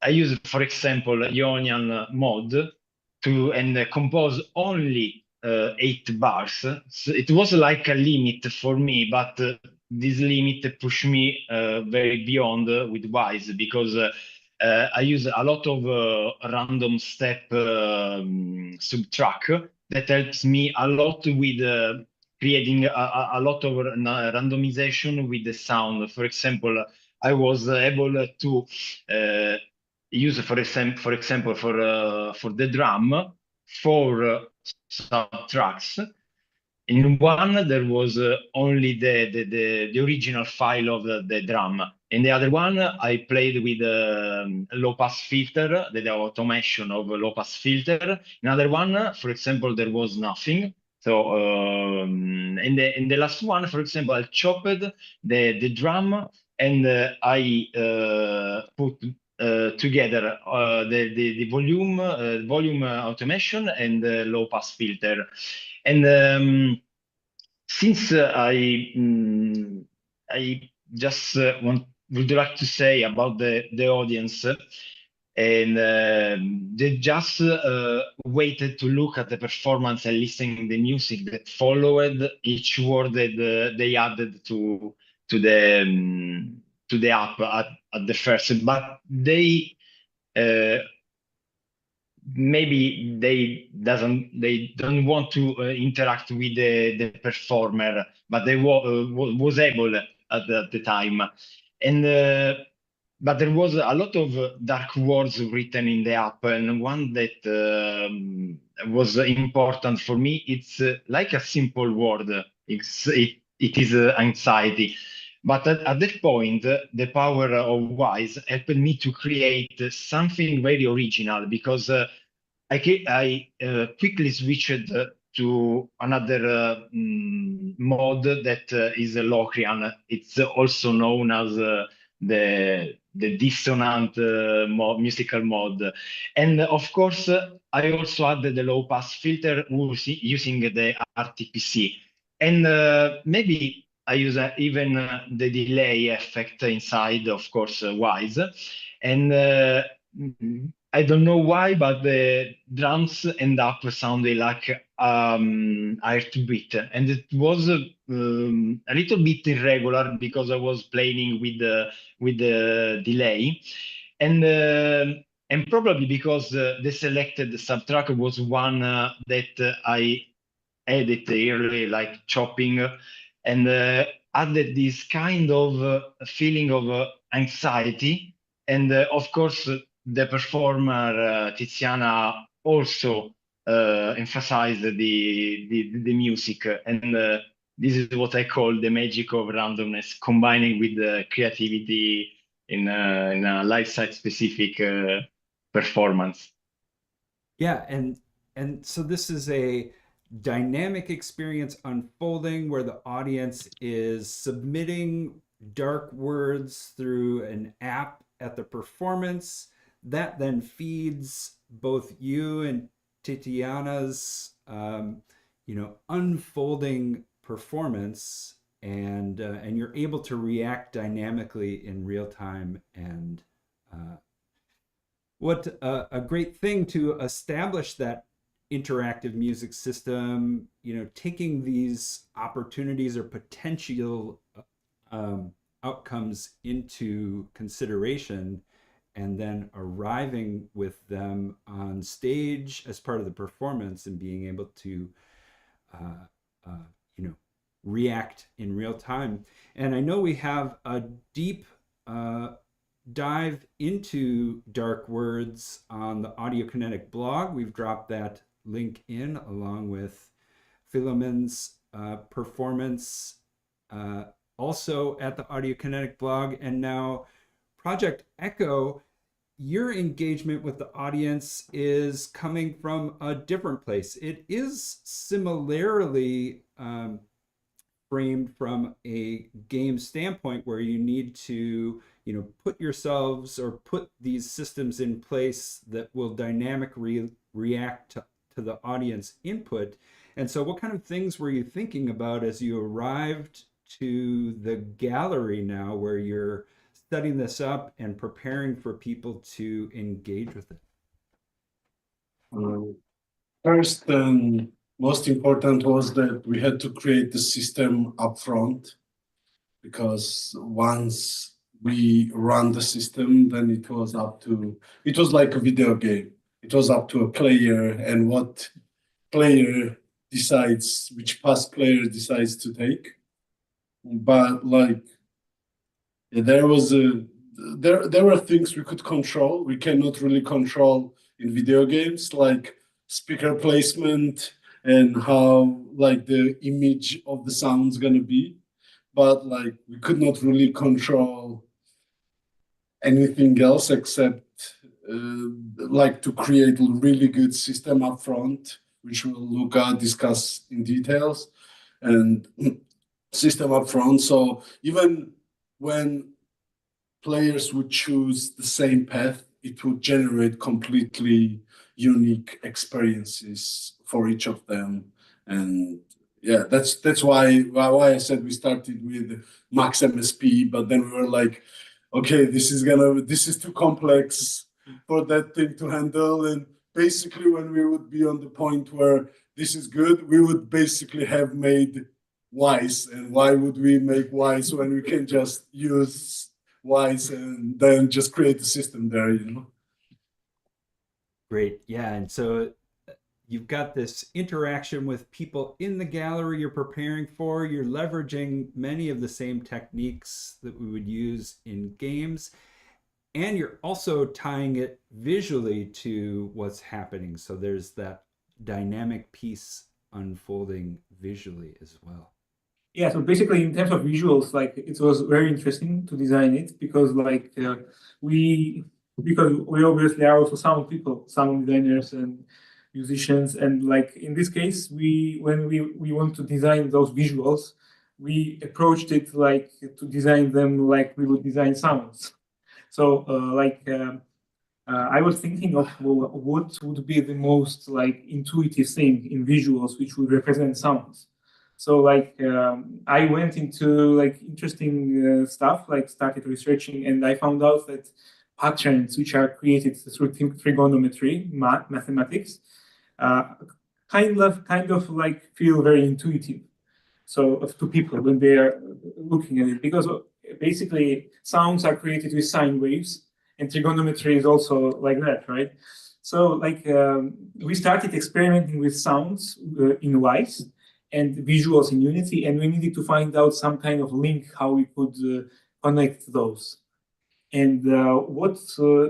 Speaker 6: I use, for example, Ionian mode to compose only 8 bars. So it was like a limit for me, but this limit pushed me very beyond with Wise because I use a lot of random step subtrack that helps me a lot with creating a lot of randomization with the sound. For example, I was able to use, for example, for the drum, 4 subtracks. In one, there was only the original file of the drum. In the other one, I played with low pass filter, the automation of a low pass filter. Another one, for example, there was nothing. So in the last one, for example, I chopped the drum and I put together the volume automation and the low pass filter. And since I just would like to say about the audience, and they just waited to look at the performance and listen the music that followed each word that they added to the app at the first, but they maybe they don't want to interact with the performer, but they was able at the time. And but there was a lot of dark words written in the app, and one that was important for me, it's like a simple word. It is anxiety. But at that point, the power of Wise helped me to create something very original because I quickly switched to another mode that is Locrian. It's also known as the dissonant musical mode. And of course, I also added the low pass filter using the RTPC. And maybe I use even the delay effect inside, of course, Wise. And I don't know why, but the drums end up sounding like heartbeat, and it was a little bit irregular because I was playing with the delay, and probably because the selected subtrack was one that I edit early, like chopping, and added this kind of feeling of anxiety. And of course, the performer Tiziana also emphasized the music, and this is what I call the magic of randomness, combining with the creativity in a live site specific performance.
Speaker 1: Yeah, and so this is a dynamic experience unfolding where the audience is submitting dark words through an app at the performance that then feeds both you and Titiana's unfolding performance, and you're able to react dynamically in real time. And what a great thing to establish that interactive music system, taking these opportunities or potential outcomes into consideration, and then arriving with them on stage as part of the performance and being able to react in real time. And I know we have a deep dive into dark words on the Audio Kinetic blog. We've dropped that link in along with Philomène's performance also at the Audio Kinetic blog. And now Project Echo, your engagement with the audience is coming from a different place. It is similarly framed from a game standpoint where you need to, put yourselves or put these systems in place that will dynamically react to the audience input. And so what kind of things were you thinking about as you arrived to the gallery now where you're setting this up and preparing for people to engage with it?
Speaker 4: First and most important was that we had to create the system upfront, because once we run the system, then it was like a video game. It was up to a player and what player decides, which path player decides to take. But there were things we could control. We cannot really control in video games, like speaker placement and how the image of the sound's gonna be. But we could not really control anything else except to create a really good system up front, which will Luka discuss in details, and system up front. So even when players would choose the same path, it would generate completely unique experiences for each of them. And yeah, that's why I said we started with max MSP, but then we were like, okay, this is too complex for that thing to handle. And basically when we would be on the point where this is good, we would basically have made Wwise. And why would we make Wwise when we can just use Wwise and then just create the system there,
Speaker 1: Great. Yeah. And so you've got this interaction with people in the gallery you're preparing for. You're leveraging many of the same techniques that we would use in games. And you're also tying it visually to what's happening. So there's that dynamic piece unfolding visually as well.
Speaker 5: Yeah, so basically in terms of visuals, it was very interesting to design it because we obviously are also sound people, sound designers and musicians, and in this case, when we want to design those visuals, we approached it to design them like we would design sounds. So I was thinking of what would be the most intuitive thing in visuals which would represent sounds. So I went into interesting stuff, started researching, and I found out that patterns which are created through trigonometry, mathematics, kind of feel very intuitive. So to people when they are looking at it, because basically sounds are created with sine waves, and trigonometry is also like that, right? So we started experimenting with sounds in Wwise and visuals in Unity, and we needed to find out some kind of link how we could connect those. And what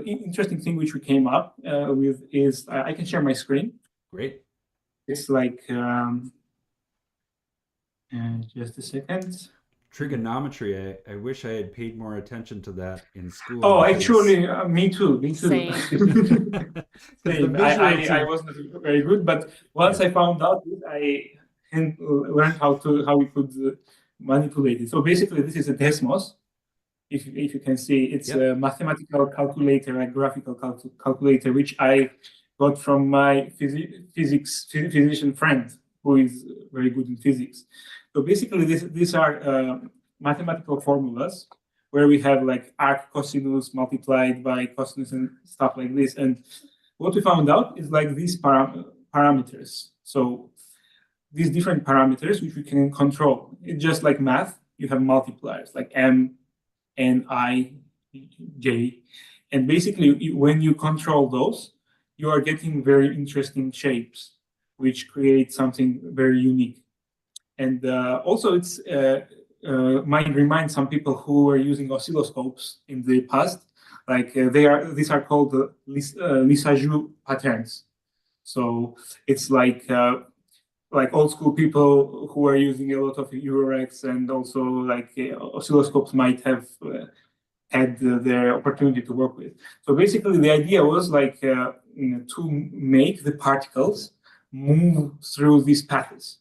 Speaker 5: interesting thing which we came up with is I can share my screen.
Speaker 1: Great.
Speaker 5: It's just a second.
Speaker 1: Trigonometry. I wish I had paid more attention to that in school.
Speaker 5: Oh, actually, me too.
Speaker 2: Same.
Speaker 5: Same. I wasn't very good, but once I found out it, I learned how we could manipulate it. So basically, this is a Desmos. If you can see, it's a mathematical calculator, a graphical calculator, which I got from my physician friend who is very good in physics. So basically, these are mathematical formulas where we have arc cosinus multiplied by cosinus and stuff like this. And what we found out is these parameters. So these different parameters which we can control. It's just like math. You have multipliers like m, n, I, j, and basically when you control those, you are getting very interesting shapes, which create something very unique. And also, it's might remind some people who were using oscilloscopes in the past, these are called the Lissajous patterns. So it's like old school people who are using a lot of Eurorex and also like oscilloscopes might have had their opportunity to work with. So basically, the idea was like to make the particles move through these paths.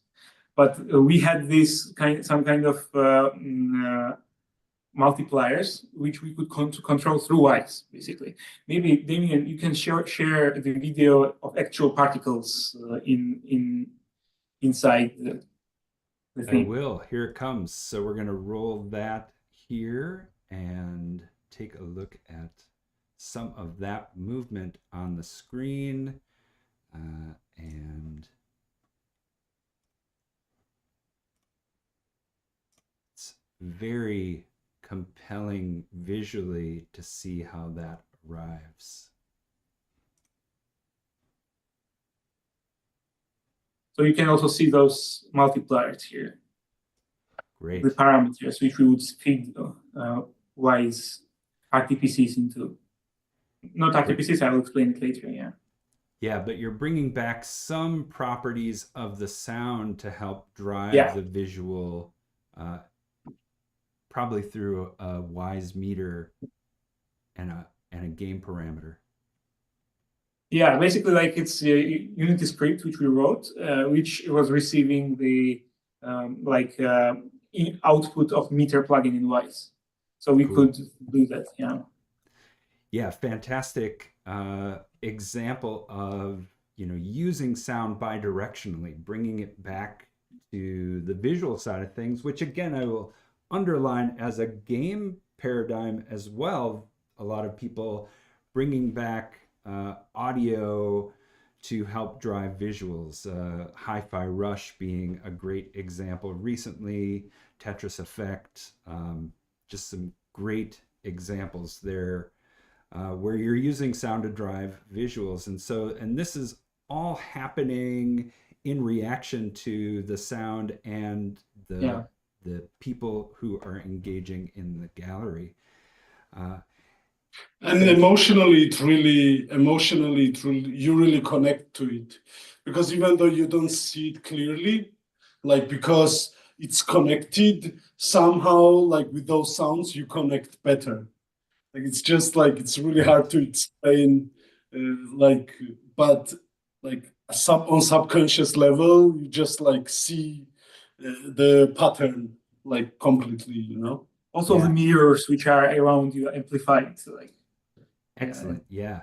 Speaker 5: But we had some kind of multipliers which we could control through Wwise, basically. Maybe Damien, you can share the video of actual particles inside the thing.
Speaker 1: I will. Here it comes. So we're going to roll that here and take a look at some of that movement on the screen. And it's very compelling visually to see how that arrives.
Speaker 5: So you can also see those multipliers here.
Speaker 1: Great.
Speaker 5: The parameters which we would feed Wwise RTPCs into. Not RTPCs, I will explain it later, yeah.
Speaker 1: Yeah, but you're bringing back some properties of the sound to help drive the visual, probably through a Wwise meter and a game parameter. Yeah,
Speaker 5: basically like it's a Unity script which we wrote, which was receiving the output of meter plugin in Wwise. So we could do that, yeah.
Speaker 1: Yeah, fantastic example of using sound bidirectionally, bringing it back to the visual side of things, which again I will underline as a game paradigm as well. A lot of people bringing back audio to help drive visuals. Hi-Fi Rush being a great example recently. Tetris Effect, just some great examples there. Where you're using sound to drive visuals. And this is all happening in reaction to the sound and the people who are engaging in the gallery.
Speaker 4: And emotionally, you really connect to it. Because even though you don't see it clearly, like because it's connected, somehow like with those sounds, you connect better. Like it's just like it's really hard to explain, but like on subconscious level, you just like see the pattern like completely,
Speaker 5: Also the mirrors which are around you amplified, so like.
Speaker 1: Excellent. Yeah.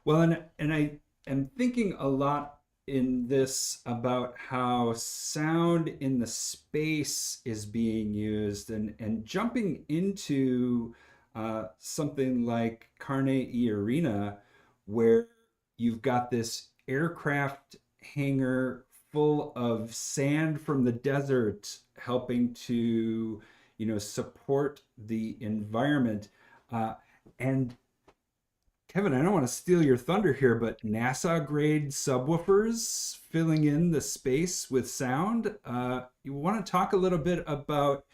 Speaker 1: Well, and I am thinking a lot in this about how sound in the space is being used and jumping into something like Carne y Arena, where you've got this aircraft hangar full of sand from the desert helping to, support the environment. And Kevin, I don't want to steal your thunder here, but NASA grade subwoofers filling in the space with sound. You want to talk a little bit about,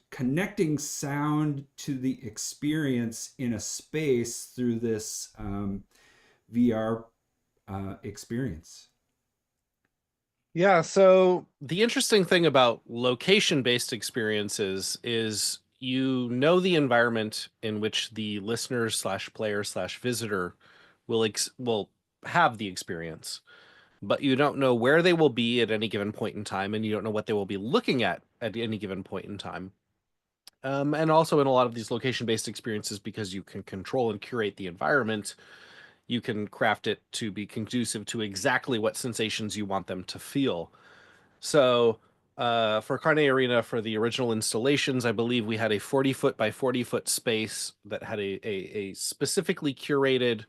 Speaker 1: connecting sound to the experience in a space through this VR experience.
Speaker 3: Yeah, so the interesting thing about location-based experiences is the environment in which the listener/player/visitor will have the experience, but you don't know where they will be at any given point in time, and you don't know what they will be looking at any given point in time. And also in a lot of these location-based experiences, because you can control and curate the environment, you can craft it to be conducive to exactly what sensations you want them to feel. So for Carne Arena, for the original installations, I believe we had a 40-foot by 40-foot space that had a specifically curated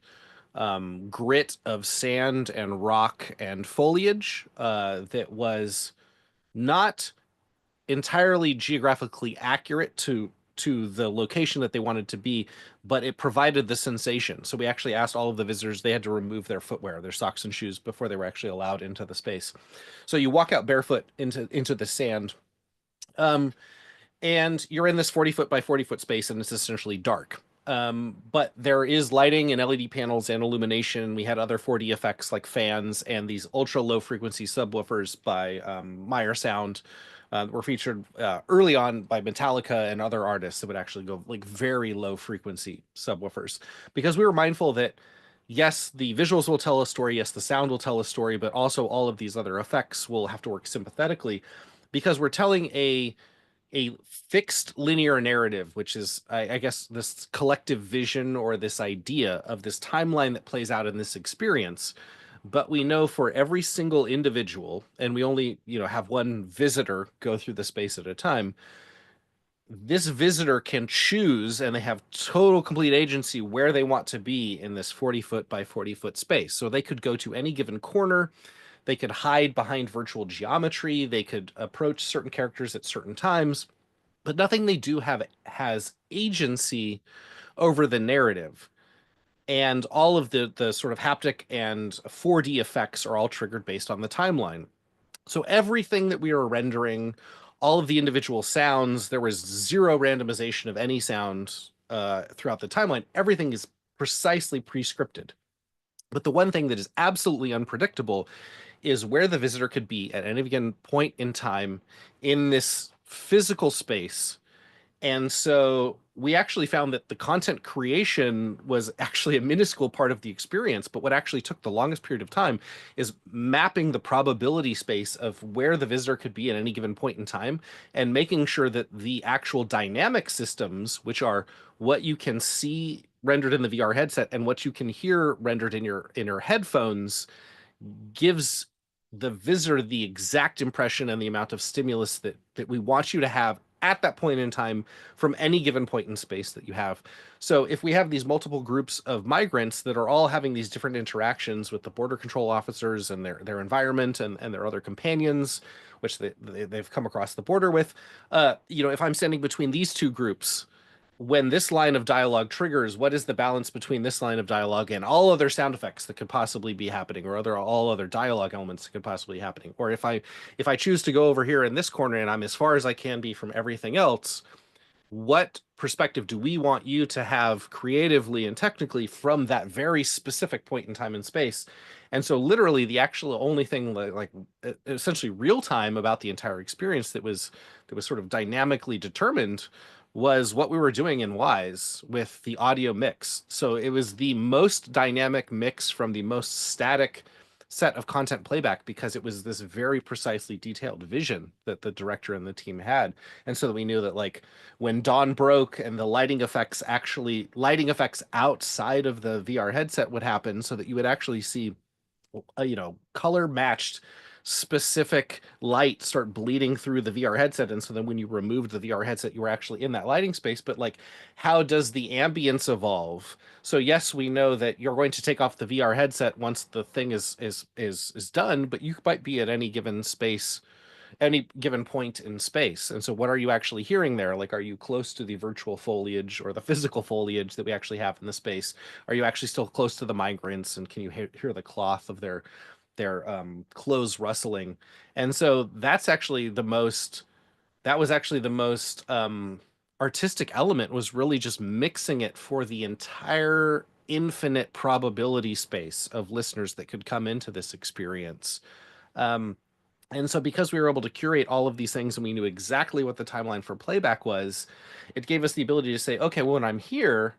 Speaker 3: grit of sand and rock and foliage that was not entirely geographically accurate to the location that they wanted to be, but it provided the sensation. So we actually asked all of the visitors, they had to remove their footwear, their socks and shoes, before they were actually allowed into the space. So you walk out barefoot into the sand, and you're in this 40-foot by 40-foot space, and it's essentially dark. but there is lighting and LED panels and illumination. We had other 4D effects like fans and these ultra low frequency subwoofers by Meyer Sound. Were featured early on by Metallica and other artists that would actually go like very low frequency subwoofers, because we were mindful that yes, the visuals will tell a story, yes, the sound will tell a story, but also all of these other effects will have to work sympathetically, because we're telling a fixed linear narrative, which is, I guess, this collective vision or this idea of this timeline that plays out in this experience. But we know for every single individual, and we only, have one visitor go through the space at a time, this visitor can choose, and they have total complete agency where they want to be in this 40-foot by 40-foot space. So they could go to any given corner, they could hide behind virtual geometry, they could approach certain characters at certain times, but nothing they do have has agency over the narrative. And all of the sort of haptic and 4D effects are all triggered based on the timeline. So everything that we are rendering, all of the individual sounds, there was zero randomization of any sound throughout the timeline. Everything is precisely pre-scripted. But the one thing that is absolutely unpredictable is where the visitor could be at any given point in time in this physical space. And so we actually found that the content creation was actually a minuscule part of the experience, but what actually took the longest period of time is mapping the probability space of where the visitor could be at any given point in time, and making sure that the actual dynamic systems, which are what you can see rendered in the VR headset and what you can hear rendered in your headphones, gives the visitor the exact impression and the amount of stimulus that we want you to have at that point in time from any given point in space that you have. So if we have these multiple groups of migrants that are all having these different interactions with the border control officers and their environment and their other companions, which they've come across the border with, if I'm standing between these two groups, when this line of dialogue triggers, what is the balance between this line of dialogue and all other sound effects that could possibly be happening, or all other dialogue elements that could possibly be happening? Or if I choose to go over here in this corner and I'm as far as I can be from everything else, what perspective do we want you to have creatively and technically from that very specific point in time and space? And so literally the actual only thing like essentially real time about the entire experience that was sort of dynamically determined was what we were doing in Wwise with the audio mix. So it was the most dynamic mix from the most static set of content playback, because it was this very precisely detailed vision that the director and the team had. And so that we knew that like when dawn broke and the lighting effects outside of the VR headset would happen, so that you would actually see color matched specific light start bleeding through the VR headset. And so then when you removed the VR headset, you were actually in that lighting space. But like, how does the ambience evolve? So yes, we know that you're going to take off the VR headset once the thing is done, but you might be at any given space, any given point in space. And so what are you actually hearing there? Like, are you close to the virtual foliage or the physical foliage that we actually have in the space? Are you actually still close to the migrants, and can you hear the cloth of their clothes rustling? And so that was actually the most artistic element, was really just mixing it for the entire infinite probability space of listeners that could come into this experience. And so because we were able to curate all of these things and we knew exactly what the timeline for playback was, it gave us the ability to say, okay, well, when I'm here,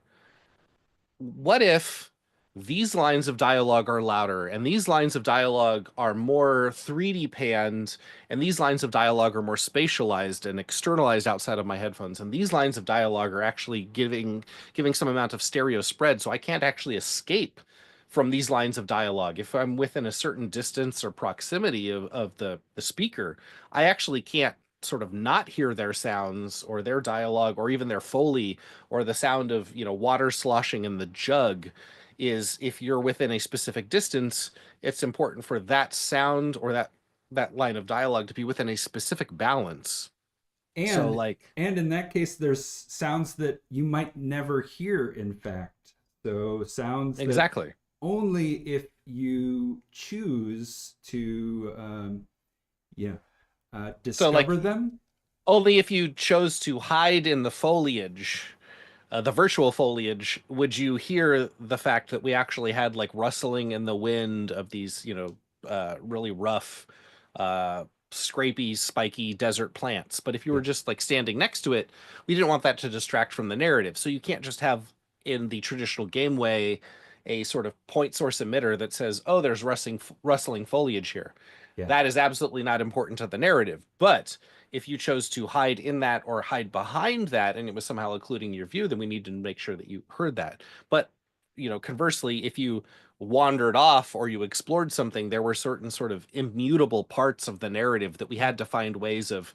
Speaker 3: what if these lines of dialogue are louder, and these lines of dialogue are more 3D panned, and these lines of dialogue are more spatialized and externalized outside of my headphones, and these lines of dialogue are actually giving some amount of stereo spread, so I can't actually escape from these lines of dialogue. If I'm within a certain distance or proximity of the speaker, I actually can't sort of not hear their sounds or their dialogue or even their Foley or the sound of water sloshing in the jug. Is if you're within a specific distance, it's important for that sound or that line of dialogue to be within a specific balance.
Speaker 1: And
Speaker 3: so like,
Speaker 1: and in that case, there's sounds that you might never hear, in fact. So sounds
Speaker 3: exactly
Speaker 1: only if you choose to discover them.
Speaker 3: Only if you chose to hide in the foliage the virtual foliage, would you hear the fact that we actually had like rustling in the wind of these, really rough, scrapey, spiky desert plants? But if you were just like standing next to it, we didn't want that to distract from the narrative. So you can't just have in the traditional game way a sort of point source emitter that says, "Oh, there's rustling foliage here."
Speaker 1: Yeah.
Speaker 3: That is absolutely not important to the narrative. But if you chose to hide in that or hide behind that and it was somehow occluding your view, then we need to make sure that you heard that. But, conversely, if you wandered off or you explored something, there were certain sort of immutable parts of the narrative that we had to find ways of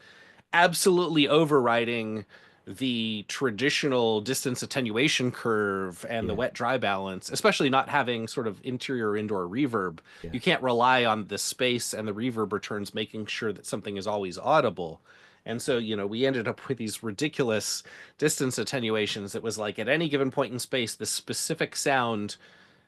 Speaker 3: absolutely overriding the traditional distance attenuation curve and the wet dry balance, especially not having sort of interior indoor reverb. You can't rely on the space and the reverb returns making sure that something is always audible. And so, we ended up with these ridiculous distance attenuations that was like at any given point in space, the specific sound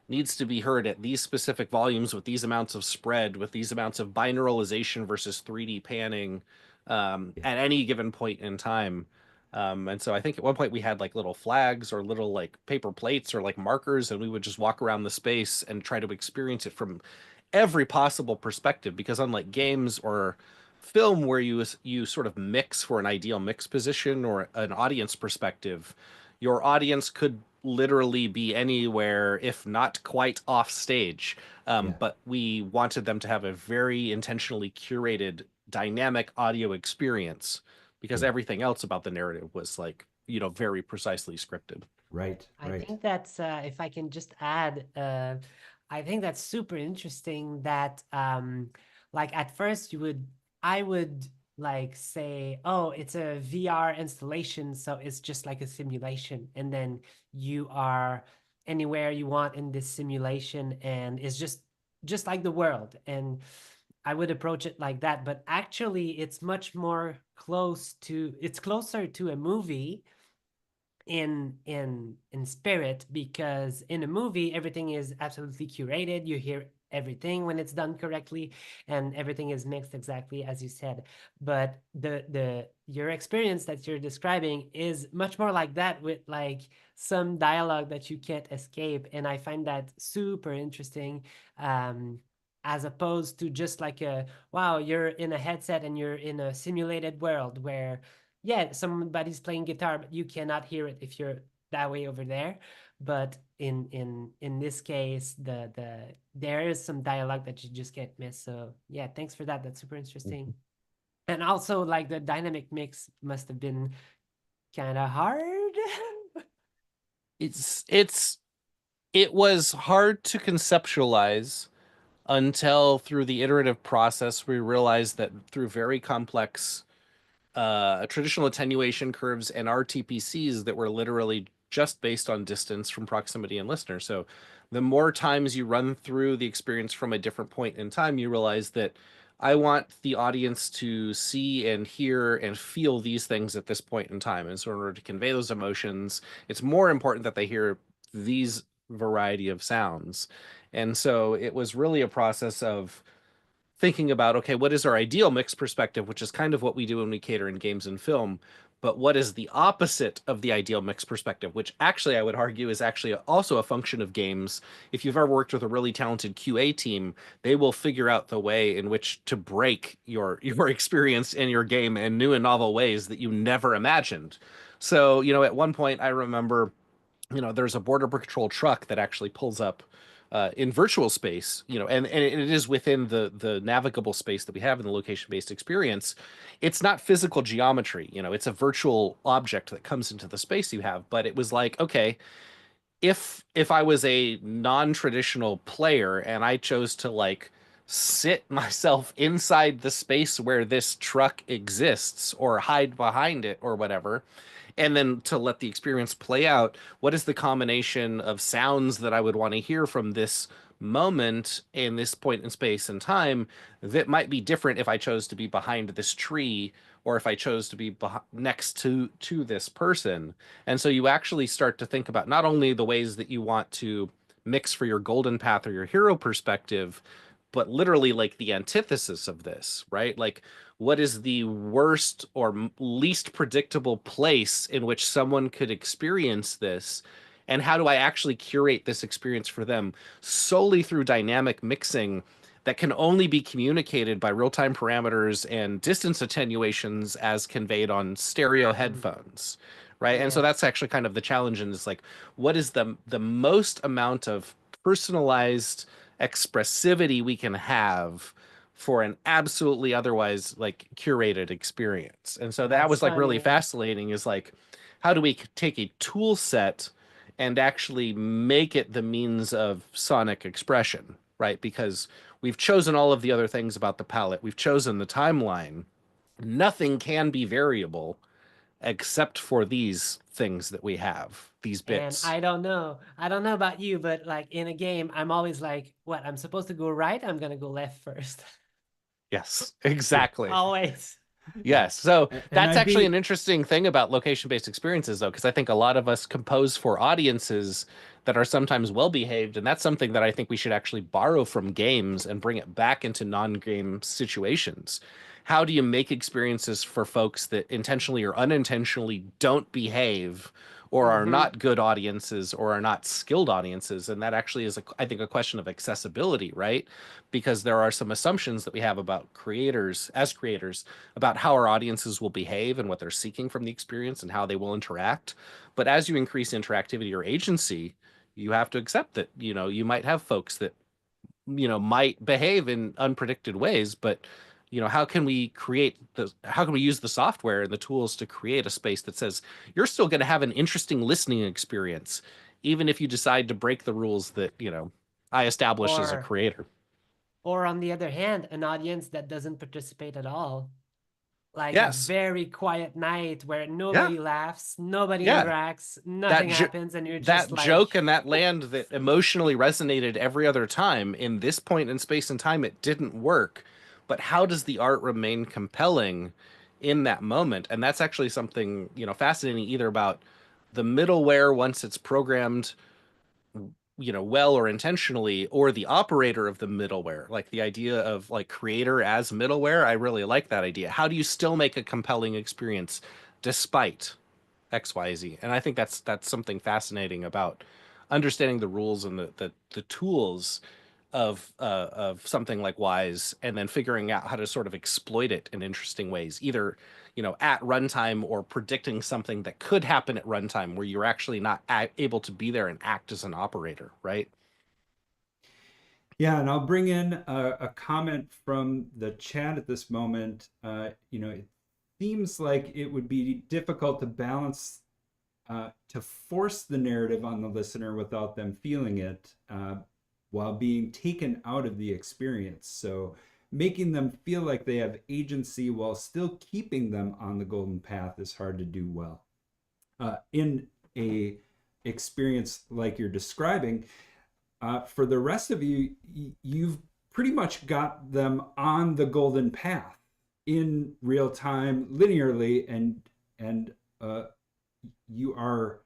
Speaker 3: needs to be heard at these specific volumes with these amounts of spread, with these amounts of binauralization versus 3D panning at any given point in time. And so I think at one point we had like little flags or little like paper plates or like markers, and we would just walk around the space and try to experience it from every possible perspective, because unlike games or film where you sort of mix for an ideal mix position or an audience perspective, your audience could literally be anywhere if not quite off stage. But we wanted them to have a very intentionally curated dynamic audio experience because everything else about the narrative was like, very precisely scripted.
Speaker 1: Right.
Speaker 2: I think that's if I can just add, I think that's super interesting that like at first I would like say, oh, it's a VR installation, so it's just like a simulation, and then you are anywhere you want in this simulation, and it's just like the world. And I would approach it like that, but actually it's much more it's closer to a movie in spirit, because in a movie everything is absolutely curated. You hear everything when it's done correctly, and everything is mixed exactly as you said. But your experience that you're describing is much more like that, with like some dialogue that you can't escape, and I find that super interesting, as opposed to just like wow, you're in a headset and you're in a simulated world where somebody's playing guitar, but you cannot hear it if you're that way over there. But in this case, there is some dialogue that you just can't miss. So yeah, thanks for that. That's super interesting. And also, like, the dynamic mix must have been kind of hard.
Speaker 3: It was hard to conceptualize until through the iterative process we realized that through very complex traditional attenuation curves and RTPCs that were literally just based on distance from proximity and listener. So the more times you run through the experience from a different point in time, you realize that I want the audience to see and hear and feel these things at this point in time. And so in order to convey those emotions, it's more important that they hear these variety of sounds. And so it was really a process of thinking about, okay, what is our ideal mix perspective, which is kind of what we do when we cater in games and film, but what is the opposite of the ideal mix perspective, which actually I would argue is actually also a function of games. If you've ever worked with a really talented QA team, they will figure out the way in which to break your experience in your game in new and novel ways that you never imagined. So, at one point I remember, there's a border patrol truck that actually pulls up in virtual space, and it is within the navigable space that we have in the location-based experience. It's not physical geometry, it's a virtual object that comes into the space you have. But it was like, okay, if I was a non-traditional player and I chose to like sit myself inside the space where this truck exists or hide behind it or whatever, and then to let the experience play out, what is the combination of sounds that I would want to hear from this moment in this point in space and time that might be different if I chose to be behind this tree or if I chose to be next to this person. And so you actually start to think about not only the ways that you want to mix for your golden path or your hero perspective, but literally like the antithesis of this, right? Like, what is the worst or least predictable place in which someone could experience this? And how do I actually curate this experience for them solely through dynamic mixing that can only be communicated by real-time parameters and distance attenuations as conveyed on stereo headphones, right? And so
Speaker 2: Yeah.
Speaker 3: that's actually kind of the challenge, and it's like, what is the most amount of personalized expressivity we can have for an absolutely otherwise like curated experience? And so that
Speaker 2: That's
Speaker 3: was like really
Speaker 2: funny.
Speaker 3: fascinating, is like, how do we take a tool set and actually make it the means of sonic expression, right? Because we've chosen all of the other things about the palette, we've chosen the timeline, nothing can be variable except for these things that we have, these
Speaker 2: And
Speaker 3: bits.
Speaker 2: I don't know about you, but like in a game, I'm always like, what? I'm supposed to go right? I'm gonna go left first.
Speaker 3: Yes, exactly.
Speaker 2: Always.
Speaker 3: Yes. So
Speaker 1: And
Speaker 3: that's
Speaker 1: I'd
Speaker 3: actually
Speaker 1: be
Speaker 3: an interesting thing about location-based experiences, though, because I think a lot of us compose for audiences that are sometimes well-behaved, and that's something that I think we should actually borrow from games and bring it back into non-game situations. How do you make experiences for folks that intentionally or unintentionally don't behave or are
Speaker 2: Mm-hmm.
Speaker 3: not good audiences or are not skilled audiences? And that actually is, I think, a question of accessibility, right? Because there are some assumptions that we have about creators, as creators, about how our audiences will behave and what they're seeking from the experience and how they will interact. But as you increase interactivity or agency, you have to accept that, you know, you might have folks that, you know, might behave in unpredicted ways, but you know, how can we use the software and the tools to create a space that says you're still going to have an interesting listening experience, even if you decide to break the rules that, you know, I established as a
Speaker 2: Or
Speaker 3: creator.
Speaker 2: on the other hand, an audience that doesn't participate at all. Like a
Speaker 3: Yes.
Speaker 2: very quiet night where
Speaker 3: Yeah.
Speaker 2: nobody laughs, nobody
Speaker 3: Yeah.
Speaker 2: interacts, nothing
Speaker 3: jo-
Speaker 2: happens, and you're
Speaker 3: that
Speaker 2: just like,
Speaker 3: joke and that land that emotionally resonated every other time, in this point in space and time it didn't work. But how does the art remain compelling in that moment? And that's actually something, you know, fascinating, either about the middleware once it's programmed, you know, well or intentionally, or the operator of the middleware. Like the idea of like creator as middleware, I really like that idea. How do you still make a compelling experience despite XYZ? And I think that's something fascinating about understanding the rules and the tools of something like Wise, and then figuring out how to sort of exploit it in interesting ways, either, you know, at runtime or predicting something that could happen at runtime where you're actually not able to be there and act as an operator, right?
Speaker 1: Yeah, and I'll bring in a comment from the chat at this moment. You know, it seems like it would be difficult to balance, to force the narrative on the listener without them feeling it, while being taken out of the experience. So making them feel like they have agency while still keeping them on the golden path is hard to do well. In a experience like you're describing, for the rest of you, you've pretty much got them on the golden path in real time, linearly, and you are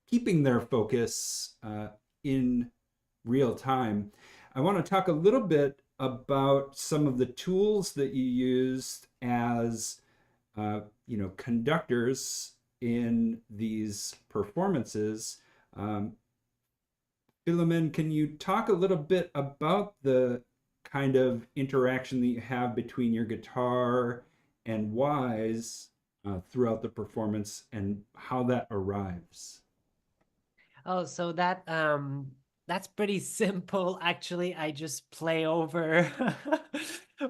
Speaker 1: keeping their focus in real time. I want to talk a little bit about some of the tools that you used as you know, conductors in these performances. Philomène, can you talk a little bit about the kind of interaction that you have between your guitar and Wise throughout the performance and how that arrives?
Speaker 2: oh, so that's pretty simple actually. I just play over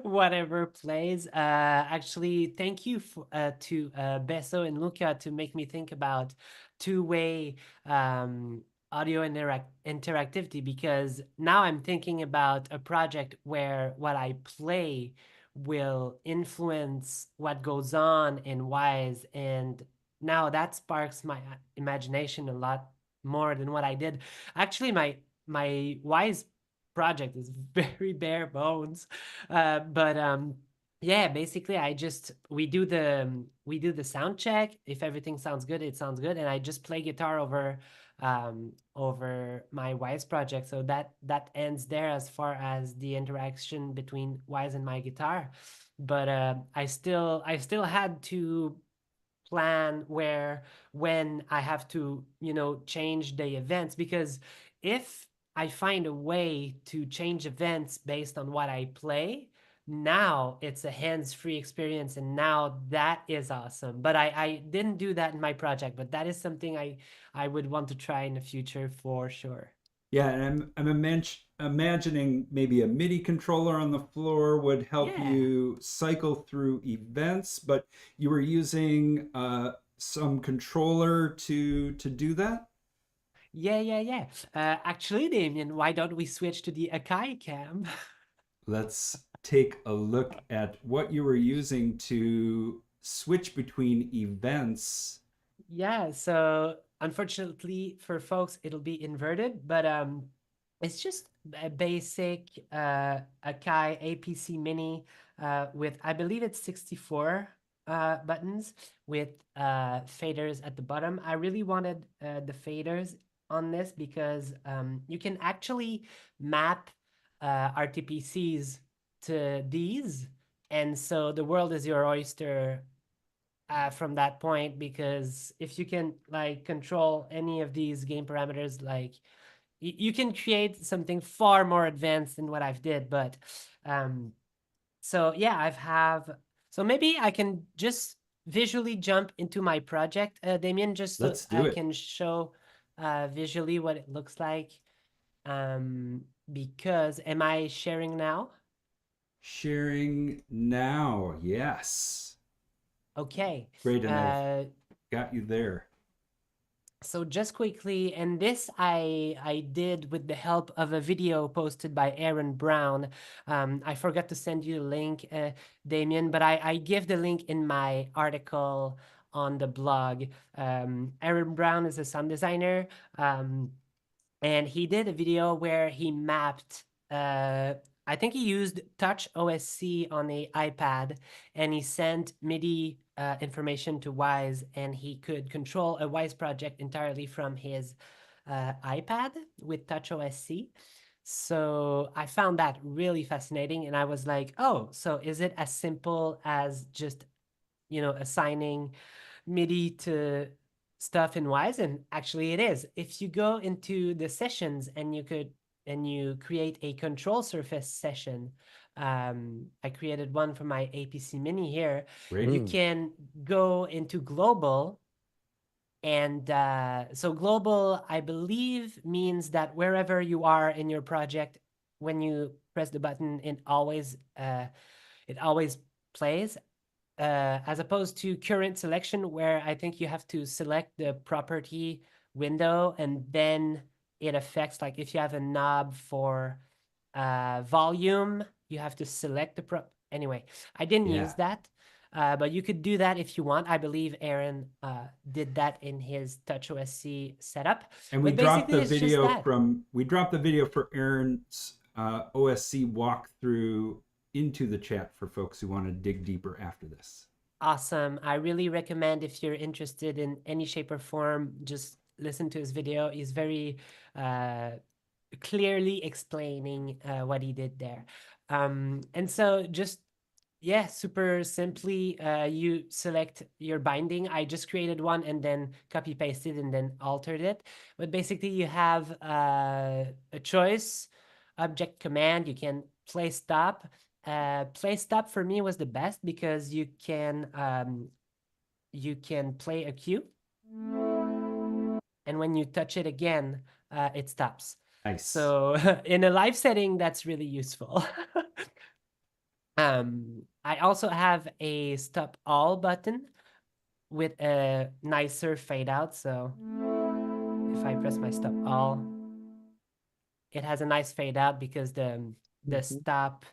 Speaker 2: whatever plays. Actually, thank you to Beso and Luka to make me think about two-way audio interactivity, because now I'm thinking about a project where what I play will influence what goes on in Wise, and now that sparks my imagination a lot more than what I did. Actually, my Wise project is very bare bones, but yeah, basically we do the sound check. If everything sounds good, it sounds good, and I just play guitar over over my Wise project. So that ends there as far as the interaction between Wise and my guitar. But I still had to plan when I have to, change the events, because if I find a way to change events based on what I play, now it's a hands-free experience, and now that is awesome. But I didn't do that in my project, but that is something I would want to try in the future for sure.
Speaker 1: Yeah, and I'm imagining maybe a MIDI controller on the floor would help
Speaker 2: Yeah.
Speaker 1: you cycle through events, but you were using some controller to do that?
Speaker 2: Yeah. Actually, Damien, why don't we switch to the Akai cam?
Speaker 1: Let's take a look at what you were using to switch between events.
Speaker 2: Yeah, so unfortunately for folks, it'll be inverted, but it's just a basic Akai APC Mini with, I believe it's 64 buttons with faders at the bottom. I really wanted the faders on this because you can actually map RTPCs to these, and so the world is your oyster from that point, because if you can like control any of these game parameters, like you can create something far more advanced than what I've did. But so yeah, so maybe I can just visually jump into my project, Damien, just so
Speaker 1: Let's do
Speaker 2: I
Speaker 1: it.
Speaker 2: can show visually what it looks like. Because am I sharing now?
Speaker 1: Sharing now, yes.
Speaker 2: Okay.
Speaker 1: Great, and I've got you there.
Speaker 2: So just quickly, and this I did with the help of a video posted by Aaron Brown. I forgot to send you the link, Damien, but I give the link in my article on the blog. Aaron Brown is a sound designer, and he did a video where he mapped. I think he used Touch OSC on the iPad, and he sent MIDI information to Wise, and he could control a Wise project entirely from his iPad with Touch OSC. So I found that really fascinating, and I was like, oh, so is it as simple as just, assigning MIDI to stuff in Wise? And actually it is. If you go into the sessions and you create a control surface session, I created one for my APC Mini here.
Speaker 1: Great.
Speaker 2: You can go into global, and so global, I believe, means that wherever you are in your project, when you press the button, it always plays. As opposed to current selection, where I think you have to select the property window, and then it affects, like if you have a knob for volume, you have to select the anyway, I didn't
Speaker 1: Yeah.
Speaker 2: use that, but you could do that if you want. I believe Aaron did that in his Touch OSC setup.
Speaker 1: And we
Speaker 2: But
Speaker 1: dropped the
Speaker 2: basically, it's just
Speaker 1: video for Aaron's OSC walkthrough into the chat for folks who want to dig deeper after this.
Speaker 2: Awesome. I really recommend, if you're interested in any shape or form, just listen to his video. He's very clearly explaining what he did there. And so just, yeah, super simply, you select your binding. I just created one and then copy pasted and then altered it. But basically you have a choice, object command. You can play stop. Play stop for me was the best, because you can play a cue, and when you touch it again, it stops.
Speaker 1: Nice.
Speaker 2: So in a live setting, that's really useful. I also have a stop all button with a nicer fade out. So if I press my stop all, it has a nice fade out, because the stop,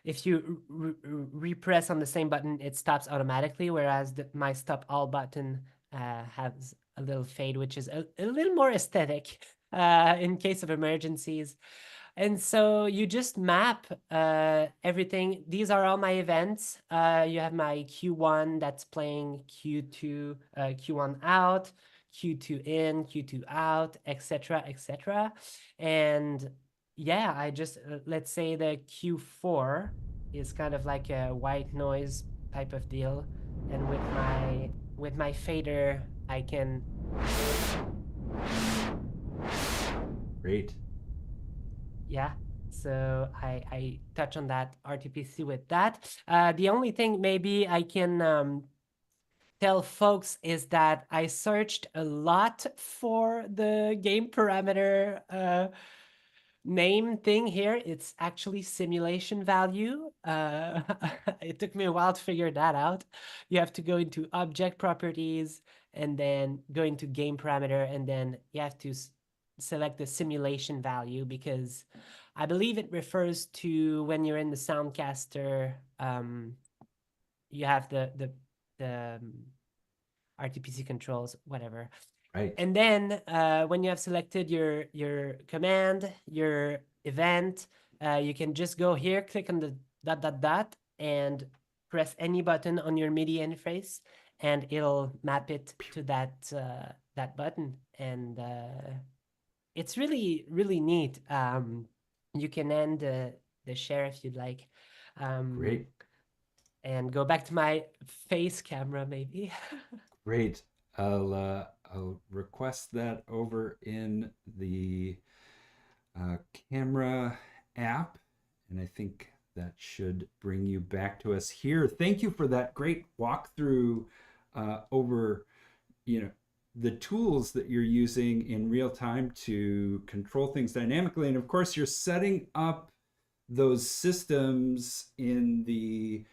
Speaker 2: if you repress on the same button, it stops automatically, whereas my stop all button has a little fade, which is a little more aesthetic in case of emergencies. And so you just map everything. These are all my events. You have my Q1 that's playing Q2, Q1 out, Q2 in, Q2 out, etc., etc. And yeah, I just let's say the Q4 is kind of like a white noise type of deal, and with my fader, I can.
Speaker 1: Great.
Speaker 2: Yeah, so I touch on that RTPC with that. The only thing maybe I can tell folks is that I searched a lot for the game parameter name thing here. It's actually simulation value. It took me a while to figure that out. You have to go into object properties and then go into game parameter, and then you have to select the simulation value, because I believe it refers to when you're in the Soundcaster, you have the RTPC controls, whatever.
Speaker 1: Right.
Speaker 2: And then when you have selected your command, your event, you can just go here, click on the ... and press any button on your MIDI interface, and it'll map it to that button. And it's really, really neat. You can end the share if you'd like.
Speaker 1: Great.
Speaker 2: And go back to my face camera, maybe.
Speaker 1: Great. I'll request that over in the camera app, and I think that should bring you back to us here. Thank you for that great walkthrough over, the tools that you're using in real time to control things dynamically. And of course, you're setting up those systems in the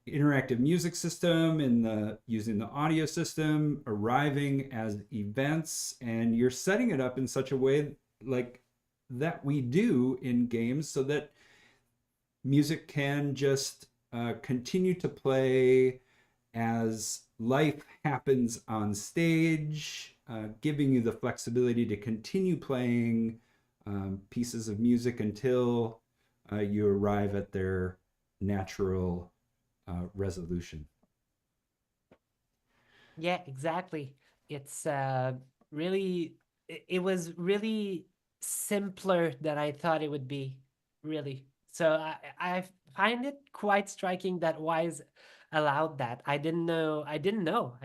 Speaker 1: interactive music system, using the audio system, arriving as events, and you're setting it up in such a way like that we do in games, so that music can just continue to play as life happens on stage, giving you the flexibility to continue playing pieces of music until you arrive at their natural resolution.
Speaker 2: Yeah, exactly. It's really, it was really simpler than I thought it would be, really. So I find it quite striking that Wwise allowed that. I didn't know. I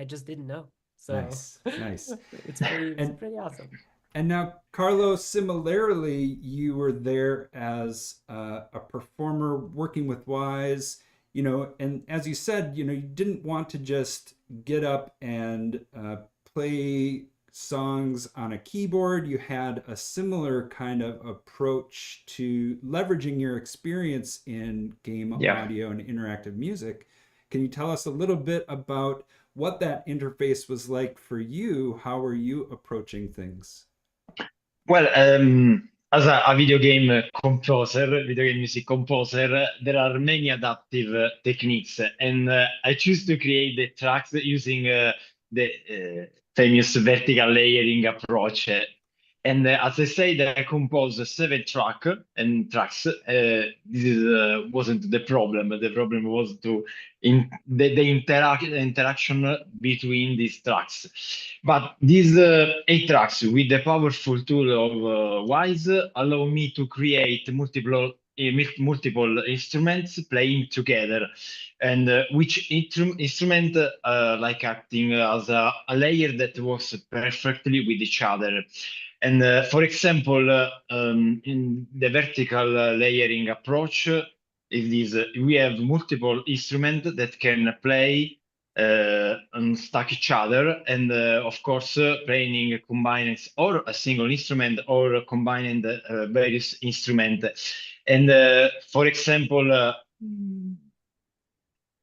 Speaker 2: just didn't know. So
Speaker 1: Nice.
Speaker 2: it's pretty awesome.
Speaker 1: And now, Carlo, similarly, you were there as a performer working with Wwise, and as you said, you didn't want to just get up and play songs on a keyboard. You had a similar kind of approach to leveraging your experience in game audio and interactive music. Can you tell us a little bit about what that interface was like for you? How are you approaching things?
Speaker 6: Well, as a video game music composer, there are many adaptive techniques, and I choose to create the tracks using the famous vertical layering approach. And as I said, I composed 7 tracks. This wasn't the problem. The problem was the interaction between these tracks. But these 8 tracks, with the powerful tool of Wwise, allow me to create multiple instruments playing together, and which instrument like acting as a layer that works perfectly with each other. And for example, in the vertical layering approach, we have multiple instruments that can play and stack each other, and of course, playing combining or a single instrument or combining the various instruments. And for example,